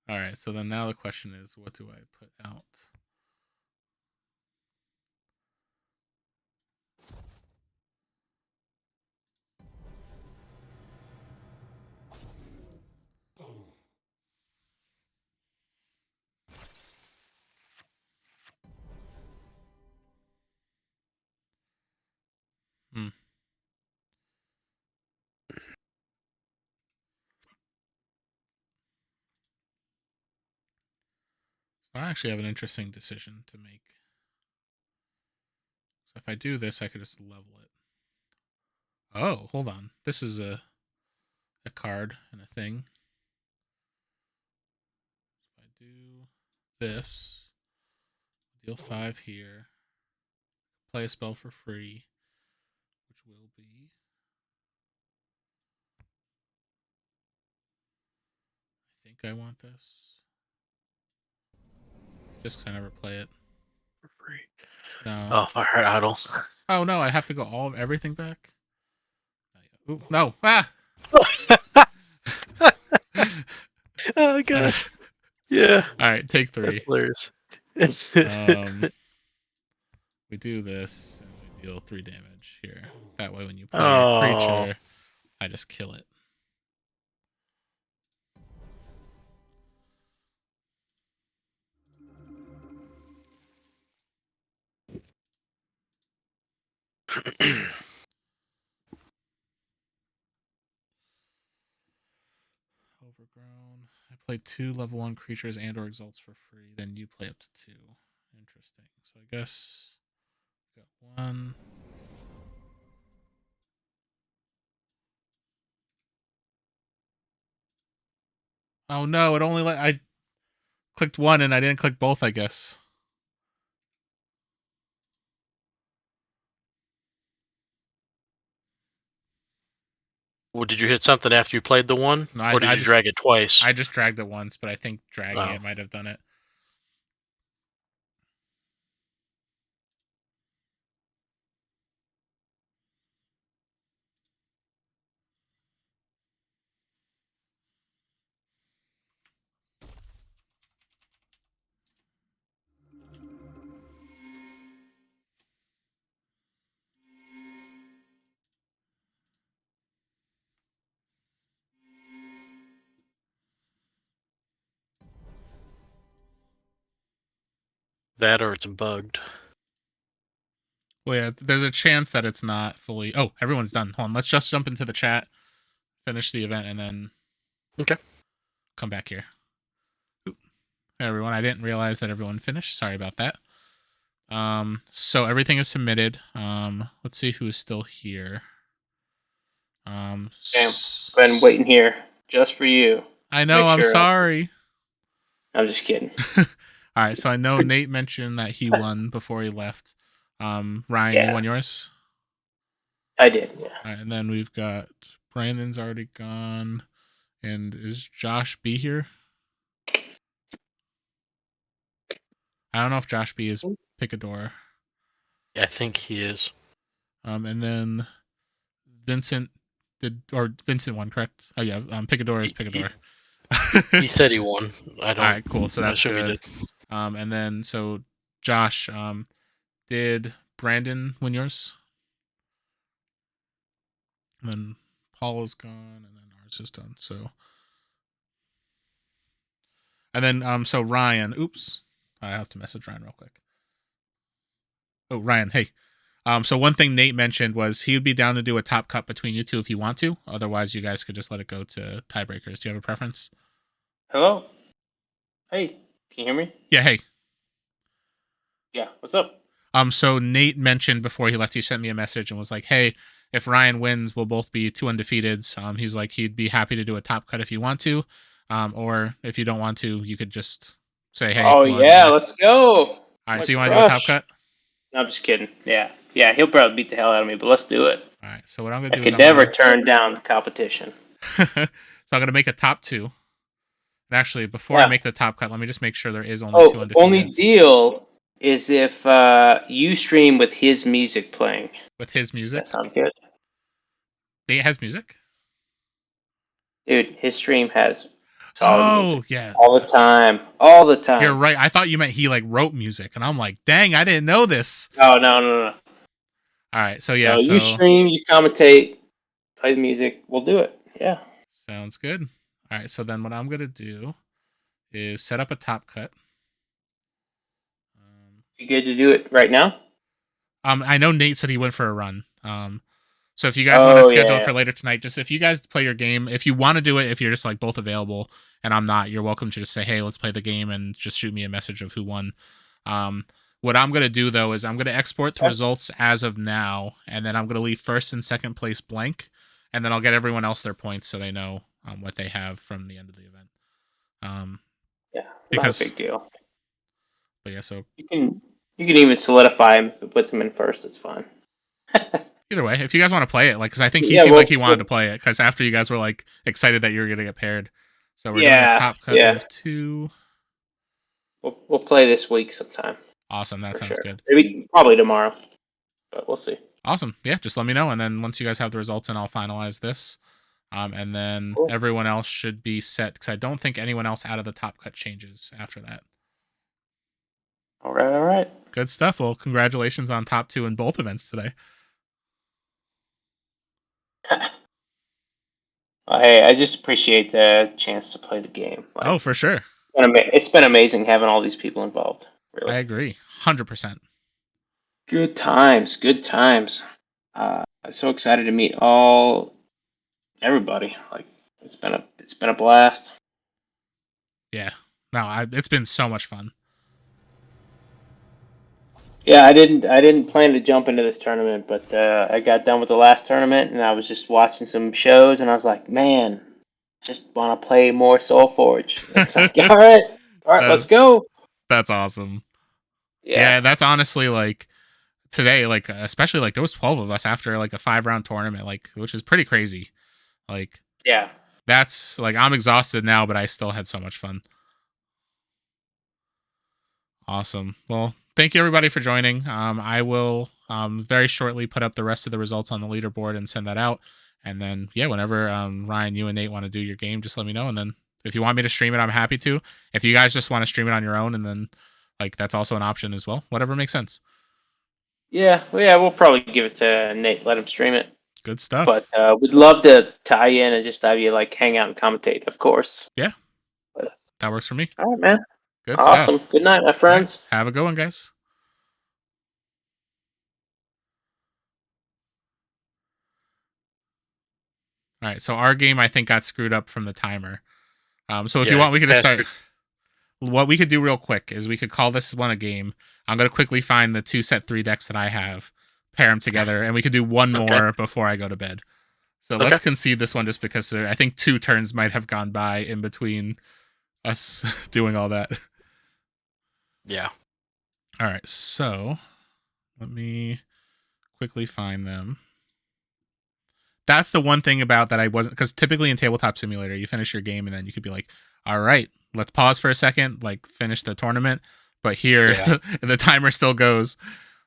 Alright, so then now the question is, what do I put out? Hmm. So I actually have an interesting decision to make. So if I do this, I could just level it. Oh, hold on. This is a... a card and a thing. If I do this, deal 5 here, play a spell for free, which will be... I think I want this. Just because I never play it. For free. No. Oh, my heart idle. Oh no, I have to go all of everything back? Ooh, no! Ah! Oh gosh. Yeah. Alright, take That's 3. hilarious. We do this, and we deal 3 damage here. That way when you play your creature, I just kill it. Overgrown. I play 2 level 1 creatures and or exalts for free. Then you play up to 2. Interesting. So I guess got 1. Oh no! It only I clicked 1 and I didn't click both. I guess. Well, did you hit something after you played the 1? No, or did you drag it twice? I just dragged it once, but I think dragging it might have done it. That or it's bugged. Well, yeah, there's a chance that it's not fully... Oh, everyone's done. Hold on, let's just jump into the chat, finish the event, and then... Okay. Come back here. Oop. Hey, everyone, I didn't realize that everyone finished. Sorry about that. So everything is submitted. Let's see who is still here. Damn, been waiting here just for you. I know, I'm sorry. I'm just kidding. All right, so I know Nate mentioned that he won before he left. Ryan, Yeah. you won yours? I did, yeah. All right, and then we've got Brandon's already gone. And is Josh B here? I don't know if Josh B is Picador. I think he is. And then Vincent Vincent won, correct? Oh yeah, Picador is Picador. He said he won. I don't. All right, cool. So that's good. He did. And then so Josh, did Brandon win yours? And then Paul is gone, and then ours is done. So, and then so Ryan. Oops, I have to message Ryan real quick. Oh, Ryan, hey. So one thing Nate mentioned was he would be down to do a top cut between you two if you want to. Otherwise, you guys could just let it go to tiebreakers. Do you have a preference? Hello? Hey, can you hear me? Yeah, hey. Yeah, what's up? So Nate mentioned before he left, he sent me a message and was like, hey, if Ryan wins, we'll both be 2 undefeateds. He's like, he'd be happy to do a top cut if you want to. Or if you don't want to, you could just say, hey. Oh, yeah, let's go. All right, so you want to do a top cut? I'm just kidding. Yeah, he'll probably beat the hell out of me, but let's do it. All right, so what I'm going to do is... I could never turn down the competition. So I'm going to make a top 2. And actually, before I make the top cut, let me just make sure there is only 2 undefeateds. Only deal is if you stream with his music playing. With his music? That sounds good. Nate has music? Dude, his stream has solid music. Yeah. All the time. All the time. You're right. I thought you meant he like wrote music, and I'm like, dang, I didn't know this. No. All right, so yeah. So you stream, you commentate, play the music. We'll do it. Yeah. Sounds good. All right, so then what I'm gonna do is set up a top cut. You good to do it right now? I know Nate said he went for a run. So if you guys want to schedule it for later tonight, just if you guys play your game, if you want to do it, if you're just like both available and I'm not, you're welcome to just say, hey, let's play the game and just shoot me a message of who won. What I'm going to do though is I'm going to export the results as of now, and then I'm going to leave first and second place blank. and then I'll get everyone else their points so they know what they have from the end of the event. Yeah, because not a big deal. But yeah, so you can even solidify him if it puts him in first. It's fine. Either way, if you guys want to play it, like, because I think he Yeah, seemed like he wanted to play it, because after you guys were like excited that you were gonna get paired, so we're doing a top cut of 2. We'll play this week sometime. Awesome, that sounds good. Maybe probably tomorrow, but we'll see. Awesome, yeah. Just let me know, and then once you guys have the results, and I'll finalize this, and then Cool. everyone else should be set, because I don't think anyone else out of the top cut changes after that. All right. Good stuff. Well, congratulations on top 2 in both events today. Hey, I just appreciate the chance to play the game. Like, Oh, for sure. It's been amazing having all these people involved. Really. I agree, 100%. Good times. So excited to meet everybody. Like, it's been a blast. Yeah. No, it's been so much fun. Yeah, I didn't plan to jump into this tournament, but I got done with the last tournament, and I was just watching some shows, and I was like, man, just want to play more SolForge. It's like, all right, let's go. That's awesome. Yeah, that's honestly, like, today, like, especially, like, there was 12 of us after like a 5-round tournament, like, which is pretty crazy. Like, yeah. That's like, I'm exhausted now, but I still had so much fun. Awesome. Well, thank you everybody for joining. I will very shortly put up the rest of the results on the leaderboard and send that out. And then, yeah, whenever Ryan, you and Nate want to do your game, just let me know. And then if you want me to stream it, I'm happy to. If you guys just want to stream it on your own, and then, like, that's also an option as well. Whatever makes sense. Yeah, we'll probably give it to Nate. Let him stream it. Good stuff. But we'd love to tie you in and just have you like hang out and commentate, of course. Yeah, but that works for me. All right, man. Good Awesome. stuff. Good night, my friends. Right. Have a good one, guys. All right, so our game, I think, got screwed up from the timer. So if you want, we could just start. What we could do real quick is we could call this one a game. I'm going to quickly find the 2 set 3 decks that I have, pair them together, and we could do one more before I go to bed. So let's concede this one just because I think 2 turns might have gone by in between us doing all that. Yeah. All right, so let me quickly find them. That's the one thing about that I wasn't, because typically in Tabletop Simulator, you finish your game and then you could be like, all right, let's pause for a second, like finish the tournament. But here, the timer still goes.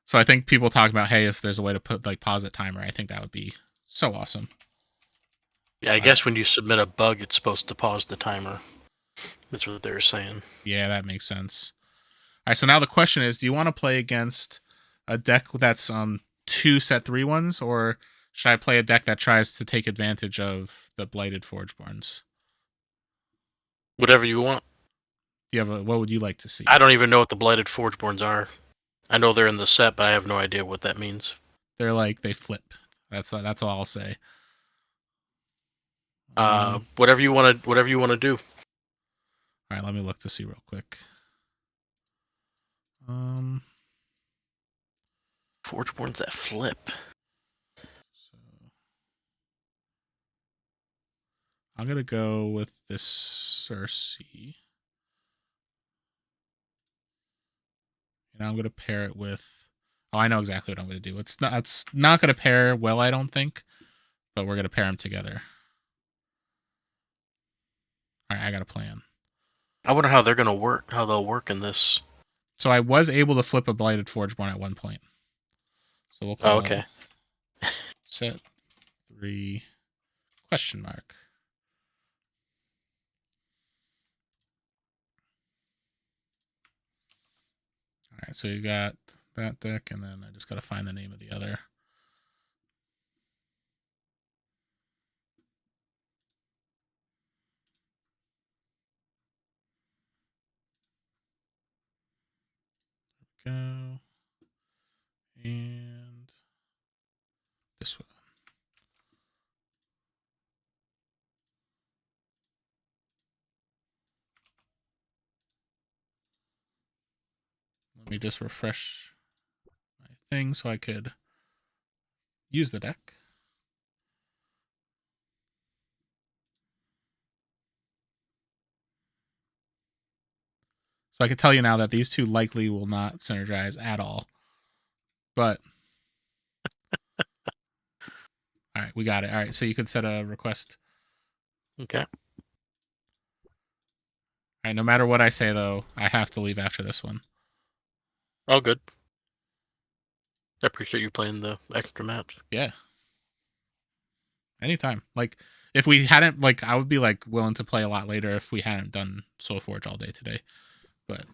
So I think people talk about, hey, if there's a way to put like pause the timer, I think that would be so awesome. Yeah, I guess when you submit a bug, it's supposed to pause the timer. That's what they're saying. Yeah, that makes sense. All right, so now the question is, do you want to play against a deck that's 2 set 3 ones, or should I play a deck that tries to take advantage of the Blighted Forgeborns? Whatever you want. What would you like to see? I don't even know what the Blighted Forgeborns are. I know they're in the set, but I have no idea what that means. They're like, they flip. That's all I'll say. Whatever you want to do. All right, let me look to see real quick. Forgeborns that flip. So I'm gonna go with this Cersei, and I'm gonna pair it with. Oh, I know exactly what I'm gonna do. It's not gonna pair well, I don't think, but we're gonna pair them together. All right, I got a plan. I wonder how they're gonna work. How they'll work in this. So I was able to flip a Blighted Forgeborn at one point. So we'll call it set 3 question mark. All right, so you got that deck, and then I just got to find the name of the other. There we go. And this one. Let me just refresh my thing so I could use the deck. So I can tell you now that these two likely will not synergize at all. But all right, we got it. All right, so you could set a request. Okay. All right, no matter what I say though, I have to leave after this one. All good. I appreciate you playing the extra match. Yeah. Anytime. Like if we hadn't like I would be like willing to play a lot later if we hadn't done SolForge all day today. But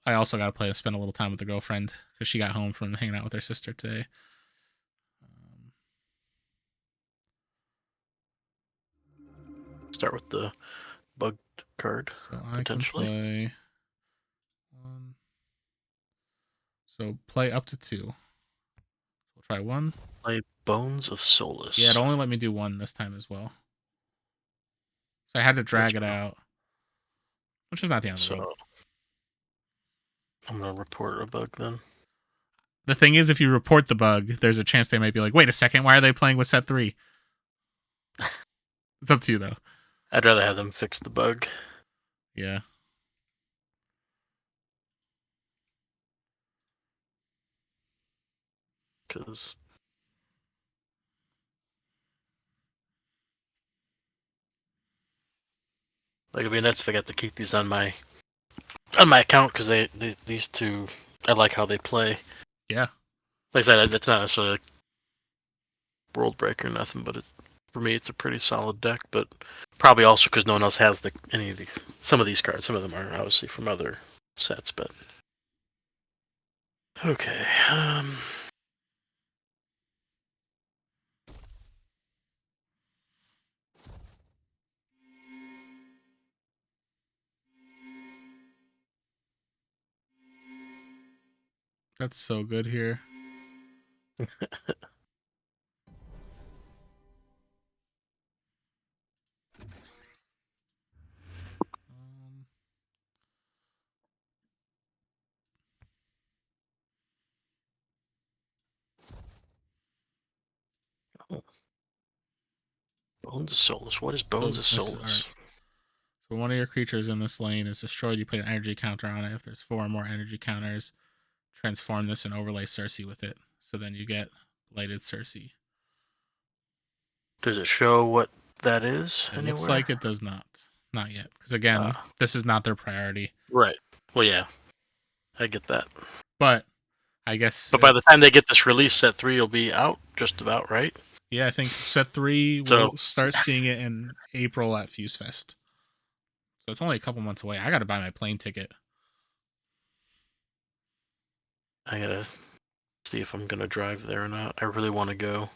I also got to play and spend a little time with the girlfriend because she got home from hanging out with her sister today. Start with the bugged card, So I potentially. can play one. So play up to 2. We'll try 1. Play Bones of Solace. Yeah, it only let me do 1 this time as well. So I had to drag it out, which is not the end of the world. I'm going to report a bug then. The thing is, if you report the bug, there's a chance they might be like, wait a second, why are they playing with set 3? It's up to you, though. I'd rather have them fix the bug. Yeah. Because like, it'd be nice if I got to keep these on my account, because these two, I like how they play. Yeah. Like I said, it's not necessarily like world breaker or nothing, but for me, it's a pretty solid deck. But probably also because no one else has any of these. Some of these cards, some of them are obviously from other sets, but okay. That's so good here. Bones of Solace. What is Bones of Solace? So one of your creatures in this lane is destroyed. You put an energy counter on it. If there's 4 or more energy counters, transform this and overlay Cersei with it. So then you get Blighted Cersei. Does it show what that is It anywhere? looks like it does not. Not yet. Because again, this is not their priority. Right. Well, yeah. I get that. But I guess. But by the time they get this release, set 3 will be out just about, right? Yeah, I think set 3 we'll start seeing it in April at Fuse Fest. So it's only a couple months away. I got to buy my plane ticket. I gotta see if I'm gonna drive there or not. I really want to go,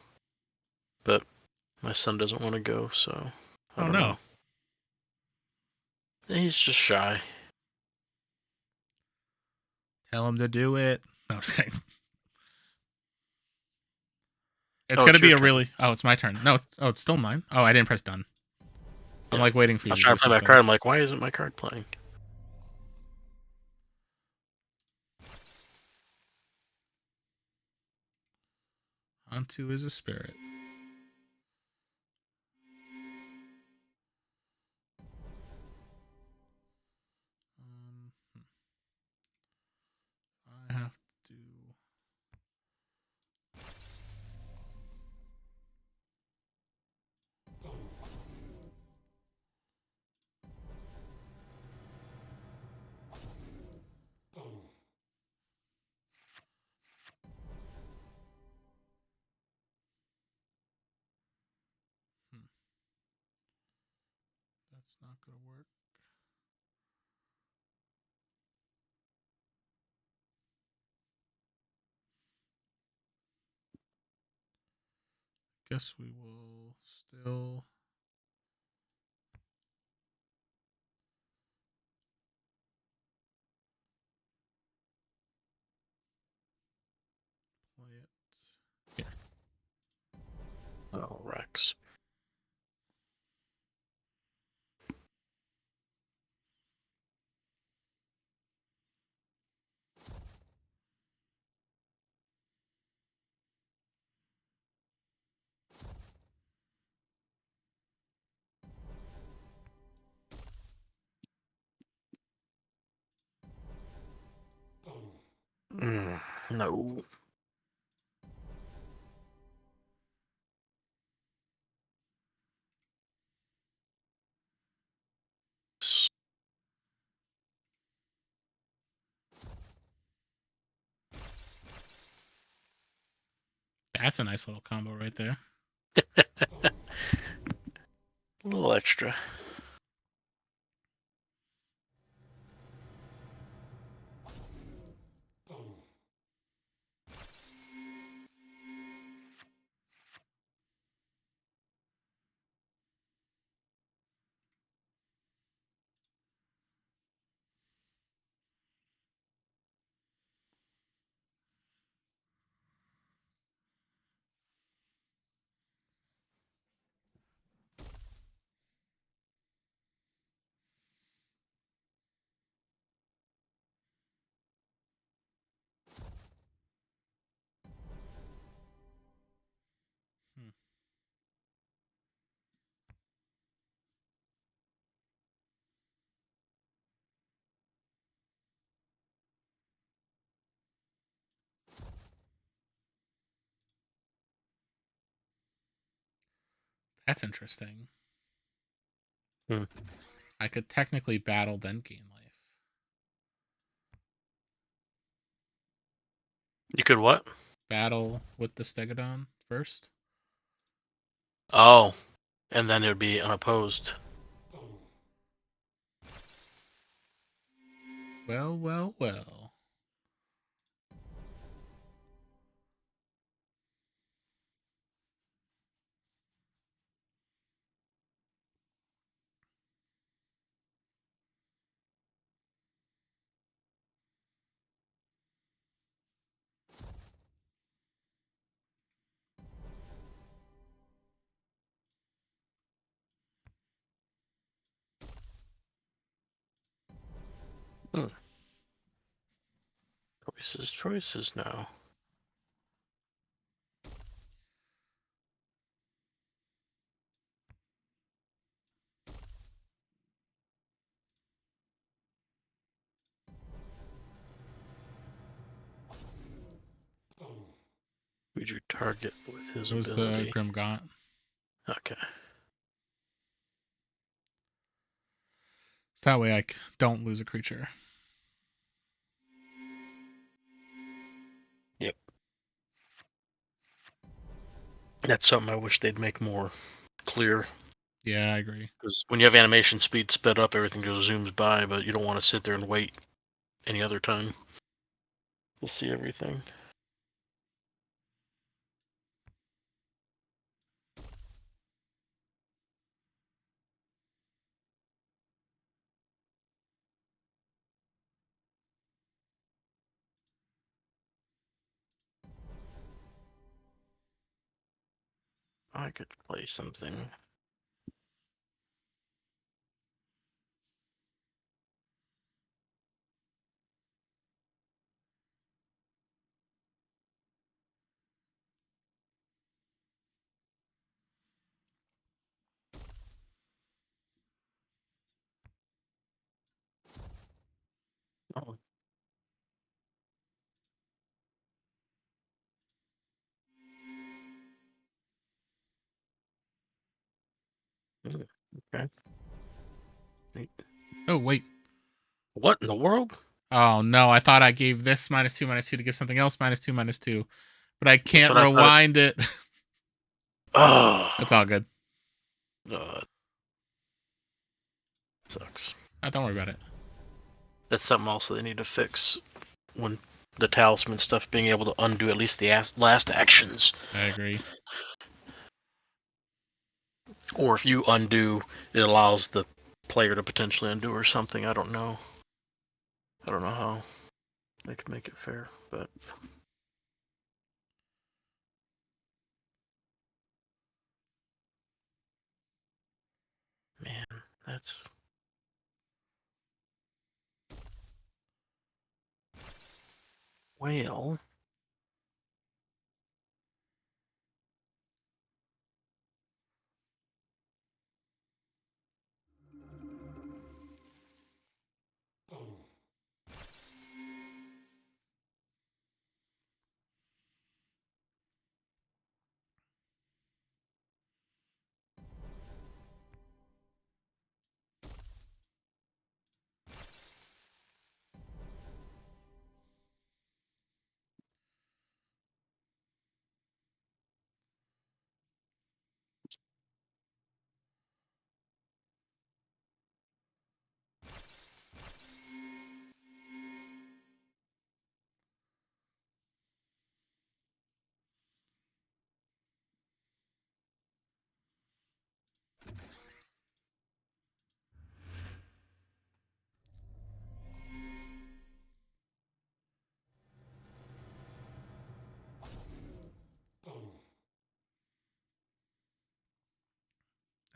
but my son doesn't want to go, so I don't know. He's just shy. Tell him to do it. No, I'm just kidding. It's gonna be a really. Oh, it's my turn. No. Oh, it's still mine. Oh, I didn't press done. I'm like waiting for you. I was trying to play my card. I'm like, why isn't my card playing? Onto is a spirit. I have to. That's not gonna work. Guess we will still. Play it here. Oh, Rex. No. That's a nice little combo right there. A little extra. Hmm. That's interesting. Hmm. I could technically battle, then gain life. You could what? Battle with the Stegodon first. Oh, and then it would be unopposed. Well, well, well. Choices now. Who's your target with his It was ability? the Grimgaunt. Okay. That way I don't lose a creature. Yep. That's something I wish they'd make more clear. Yeah, I agree. Because when you have animation speed sped up, everything just zooms by, but you don't want to sit there and wait any other time to see everything. I could play something. Oh. Okay. Oh, wait. What in the world? Oh, no. I thought I gave this -2/-2 to give something else -2/-2. But I can't what I thought rewind it. Oh. That's all good. Sucks. Don't worry about it. That's something else they need to fix when the talisman stuff being able to undo at least the last actions. I agree. Or if you undo, it allows the player to potentially undo or something. I don't know. I don't know how they can make it fair, but man, that's well.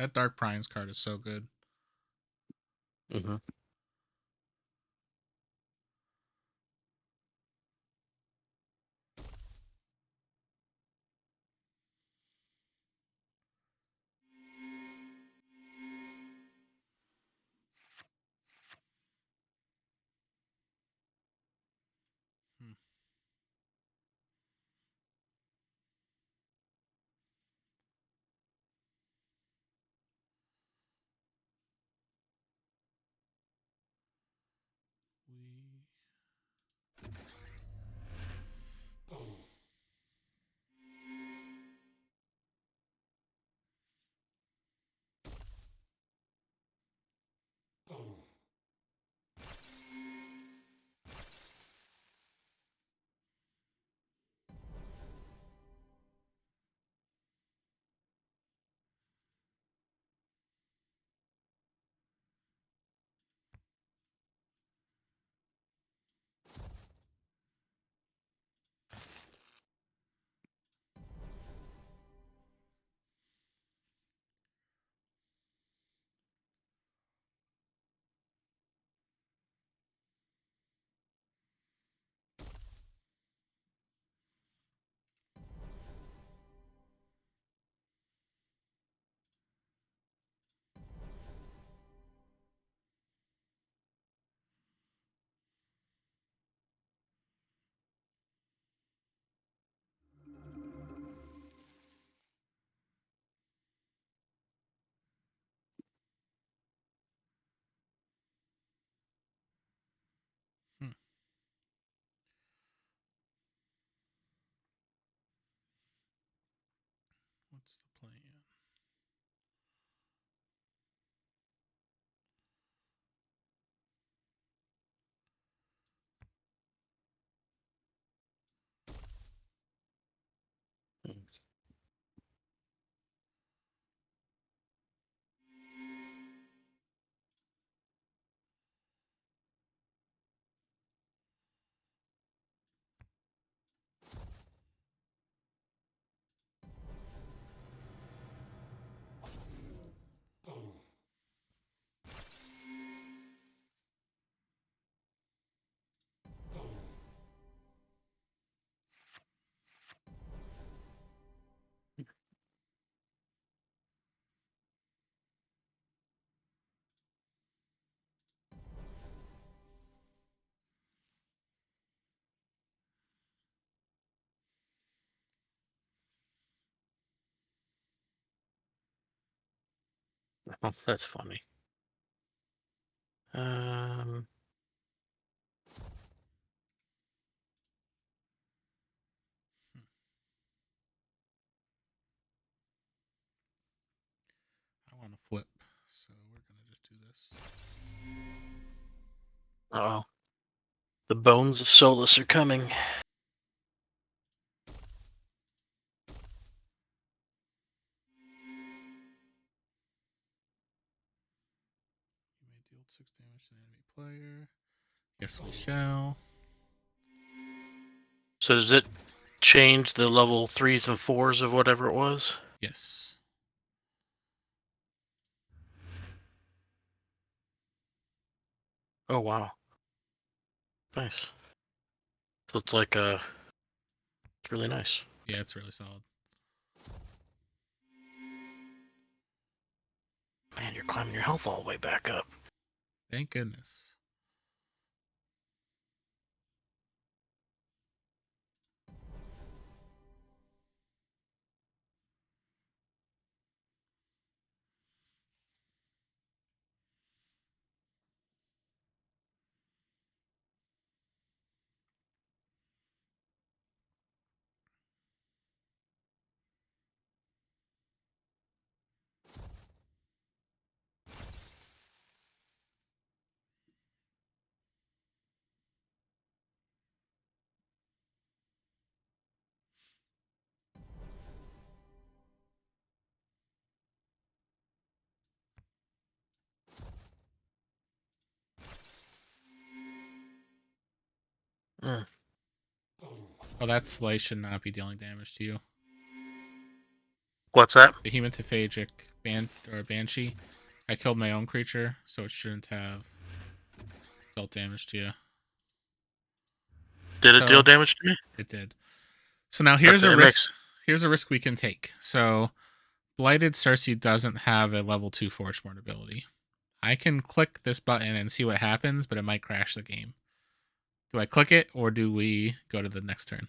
That Dark Pryings card is so good. Mm-hmm. Hmm. Hmm. What's the plan? Oh, that's funny. I want to flip, so we're gonna just do this. Oh, the bones of Solus are coming. You may deal 6 damage to the enemy player. Yes, we shall. So does it change the level 3s and 4s of whatever it was? Yes. Oh wow, nice. So it's like it's really nice. Yeah, it's really solid. Man, you're climbing your health all the way back up. Thank goodness. Mm. Oh, that Slay should not be dealing damage to you. What's that? The Hematophagic Banshee. I killed my own creature, so it shouldn't have dealt damage to you. Did it So, deal damage to me? It did. So now here's Okay, a it risk. makes- Here's a risk we can take. So Blighted Cersei doesn't have a level 2 Forgeborn ability. I can click this button and see what happens, but it might crash the game. Do I click it, or do we go to the next turn?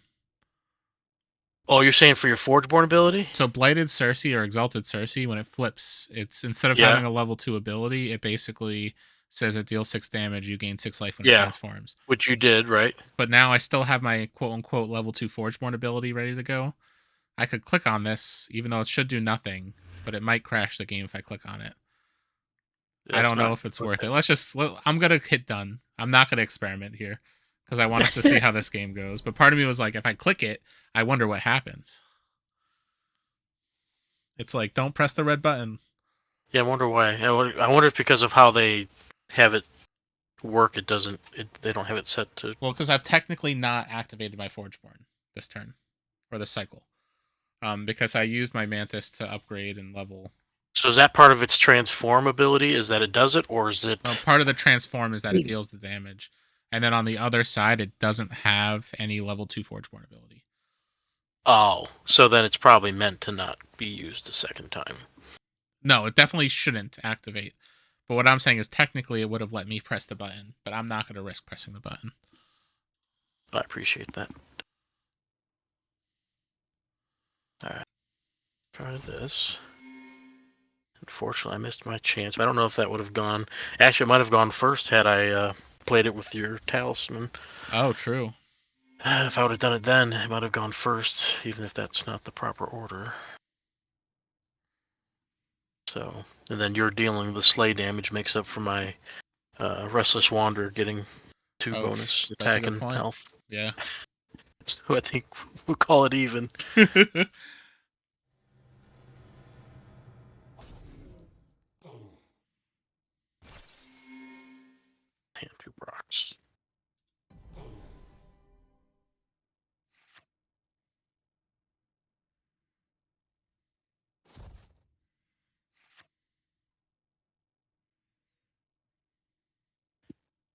Oh, you're saying for your Forgeborn ability? So Blighted Cersei or Exalted Cersei, when it flips, it's instead of Yeah. having a level 2 ability, it basically says it deals 6 damage, you gain 6 life when it Yeah. transforms. Which you did, right? But now I still have my quote-unquote level 2 Forgeborn ability ready to go. I could click on this, even though it should do nothing, but it might crash the game if I click on it. I don't know if it's worth it. I'm going to hit done. I'm not going to experiment here because I want us to see how this game goes. But part of me was like, if I click it, I wonder what happens. It's like, don't press the red button. Yeah, I wonder why. I wonder if because of how they have it work, it doesn't. They don't have it set to. Well, because I've technically not activated my Forgeborn this turn or this cycle. Because I used my Mantis to upgrade and level. So is that part of its transform ability? Is that it does it, or is it? No, part of the transform is that it deals the damage, and then on the other side, it doesn't have any level 2 Forgeborn ability. Oh, so then it's probably meant to not be used a second time. No, it definitely shouldn't activate. But what I'm saying is technically it would have let me press the button, but I'm not going to risk pressing the button. I appreciate that. Alright. Try this. Unfortunately, I missed my chance. I don't know if that would have gone. Actually, it might have gone first had I played it with your talisman. Oh, true. If I would have done it then, it might have gone first, even if that's not the proper order. So, and then you're dealing the slay damage makes up for my Restless Wanderer getting 2 Oh, bonus that's a attack good and point. health. Yeah. So I think we'll call it even. Hand 2 rocks.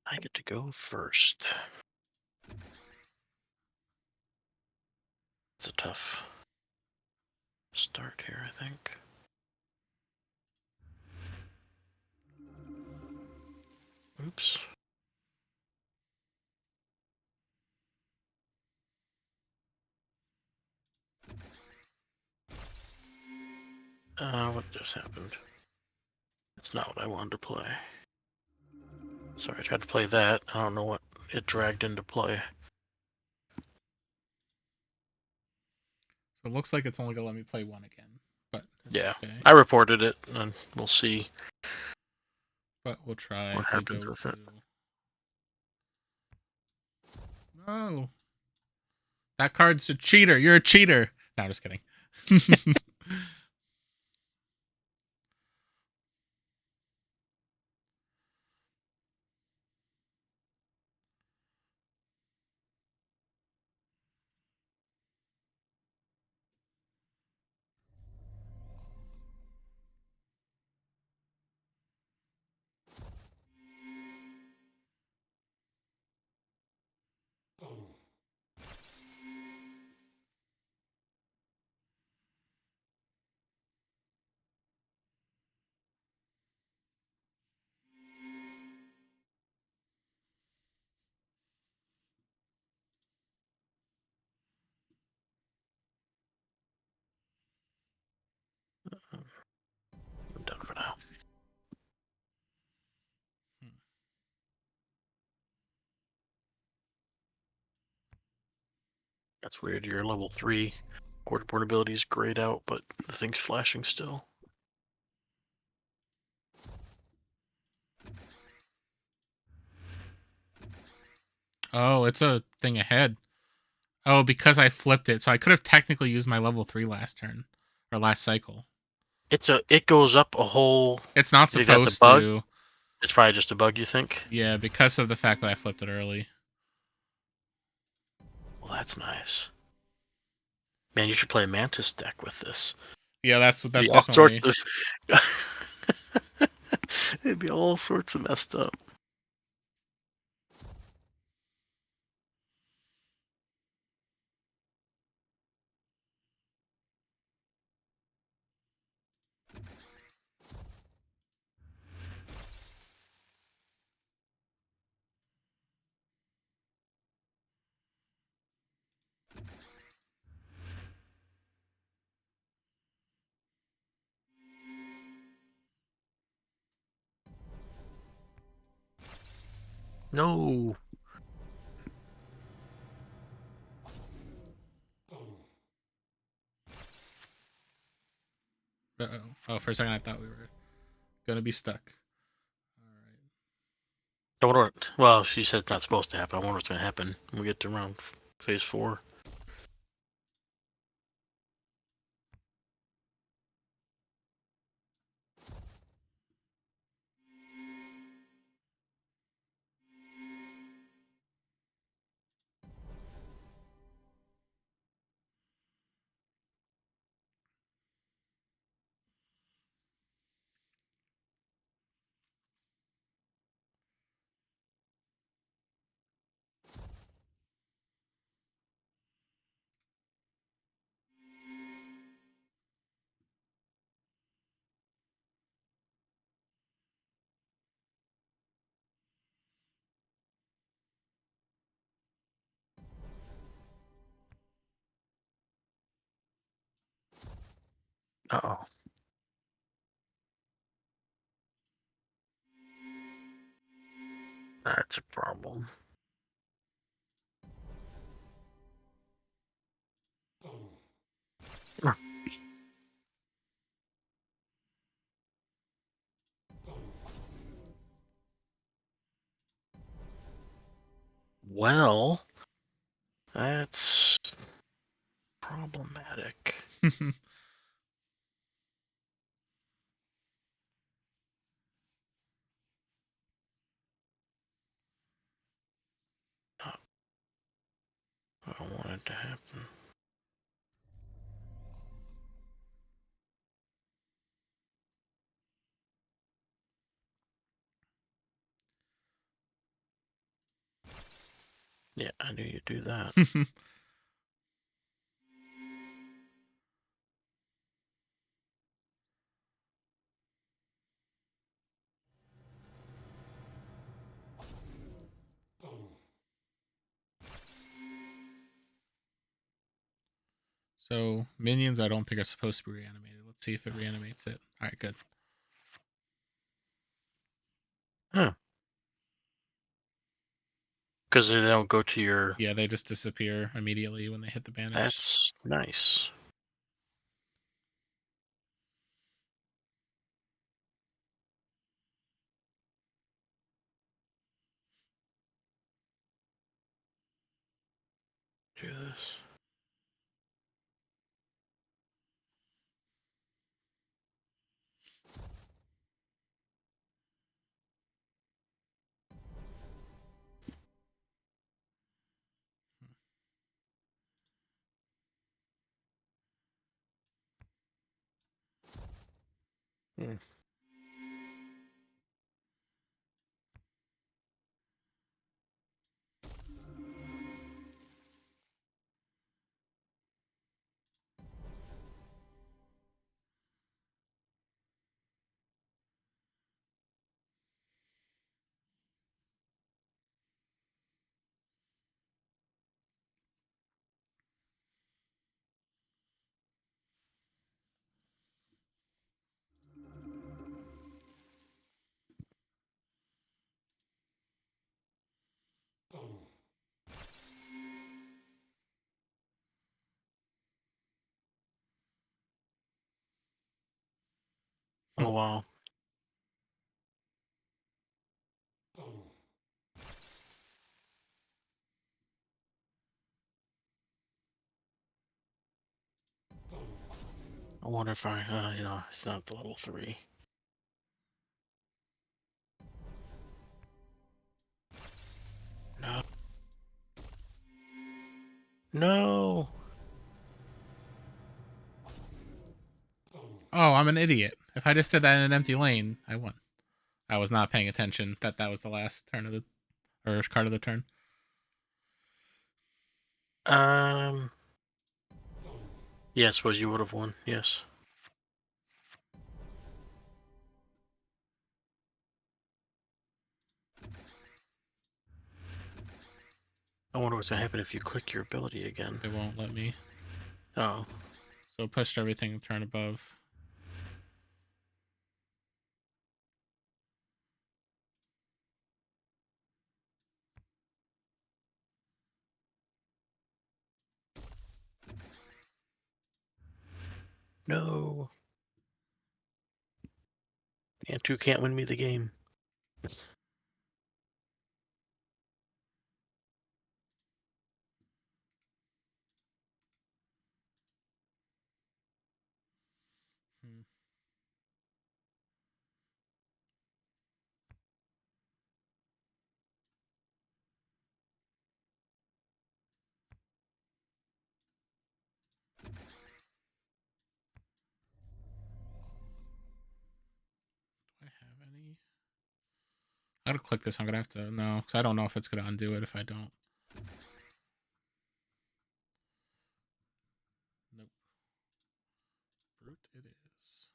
I get to go first. It's a tough start here, I think. Oops. What just happened? That's not what I wanted to play. Sorry, I tried to play that. I don't know what it dragged into play. So it looks like it's only going to let me play one again. But Yeah, okay. I reported it, and we'll see. But we'll try What if we happens go with to... it? No. That card's a cheater. You're a cheater. No, I'm just kidding. I'm done for now. That's weird. Your level 3 Quarterborn ability is grayed out, but the thing's flashing still. Oh, it's a thing ahead. Oh, because I flipped it. So I could have technically used my level 3 last turn. Or last cycle. It goes up a whole. It's not You think that's a supposed bug? to. It's probably just a bug, you think? Yeah, because of the fact that I flipped it early. Well, that's nice. Man, you should play a Mantis deck with this. Yeah, that's Be all sorts definitely. of. It'd be all sorts of messed up. No. Uh-oh. Oh, for a second I thought we were gonna be stuck. All right. I wonder what, well, she said it's not supposed to happen. I wonder what's going to happen when we get to round phase 4. Uh-oh. That's a problem. Well, that's problematic. I don't want it to happen. Yeah, I knew you'd do that. So minions, I don't think are supposed to be reanimated. Let's see if it reanimates it. All right, good. Huh. Because they don't go to your... Yeah, they just disappear immediately when they hit the banish. That's nice. Do this. Hmm. Oh, wow. I wonder if I, it's not the level 3. No. No. I'm an idiot. If I just did that in an empty lane, I won. I was not paying attention that was the last turn of the or card of the turn. Yeah, I suppose you would have won. Yes. I wonder what's gonna happen if you click your ability again. It won't let me. Oh. So pushed everything a turn above. No. And 2 can't win me the game. Hmm. Do I have any? I gotta click this. I'm gonna have to no, because I don't know if it's gonna undo it if I don't. Nope. Brute it is.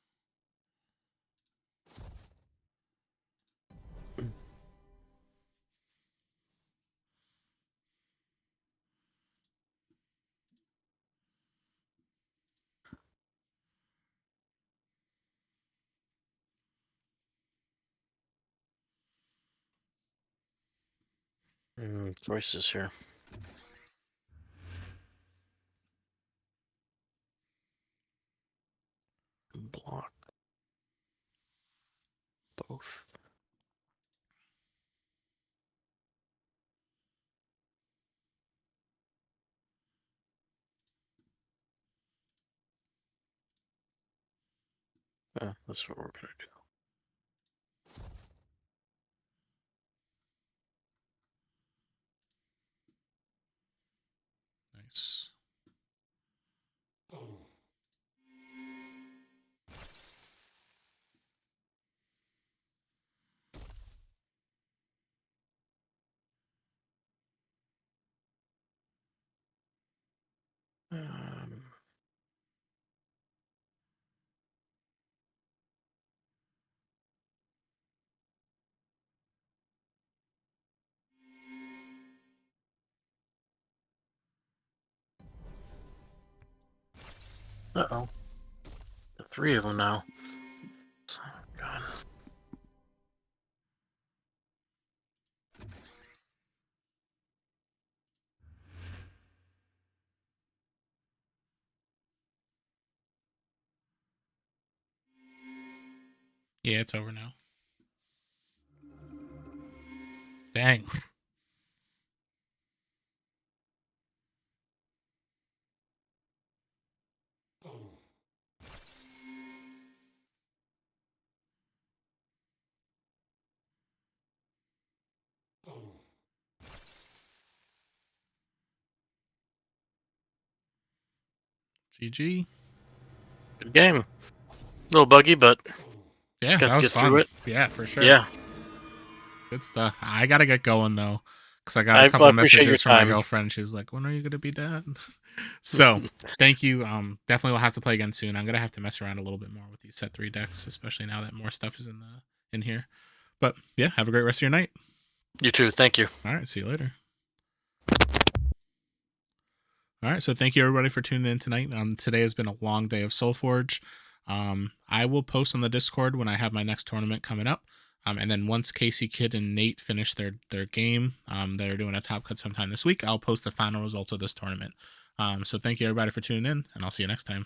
Choices here. Block. Both. That's what we're gonna do. Nice. Um, Uh-oh. The 3 of them now. Oh, God. Yeah, it's over now. Dang. GG. Good game. A little buggy, but Yeah, got that to was get through fun. it. Yeah, for sure. Yeah. Good stuff. I gotta get going though, because I got a I couple appreciate your messages from my time. girlfriend. She's like, "When are you gonna be done?" So thank you. Definitely we'll have to play again soon. I'm gonna have to mess around a little bit more with these set 3 decks, especially now that more stuff is in here. But yeah, have a great rest of your night. You too. Thank you. All right, see you later. All right, so thank you everybody for tuning in tonight. Today has been a long day of SolForge. I will post on the Discord when I have my next tournament coming up. And then once Casey Kidd and Nate finish their game, they're doing a top cut sometime this week. I'll post the final results of this tournament. So thank you everybody for tuning in, and I'll see you next time.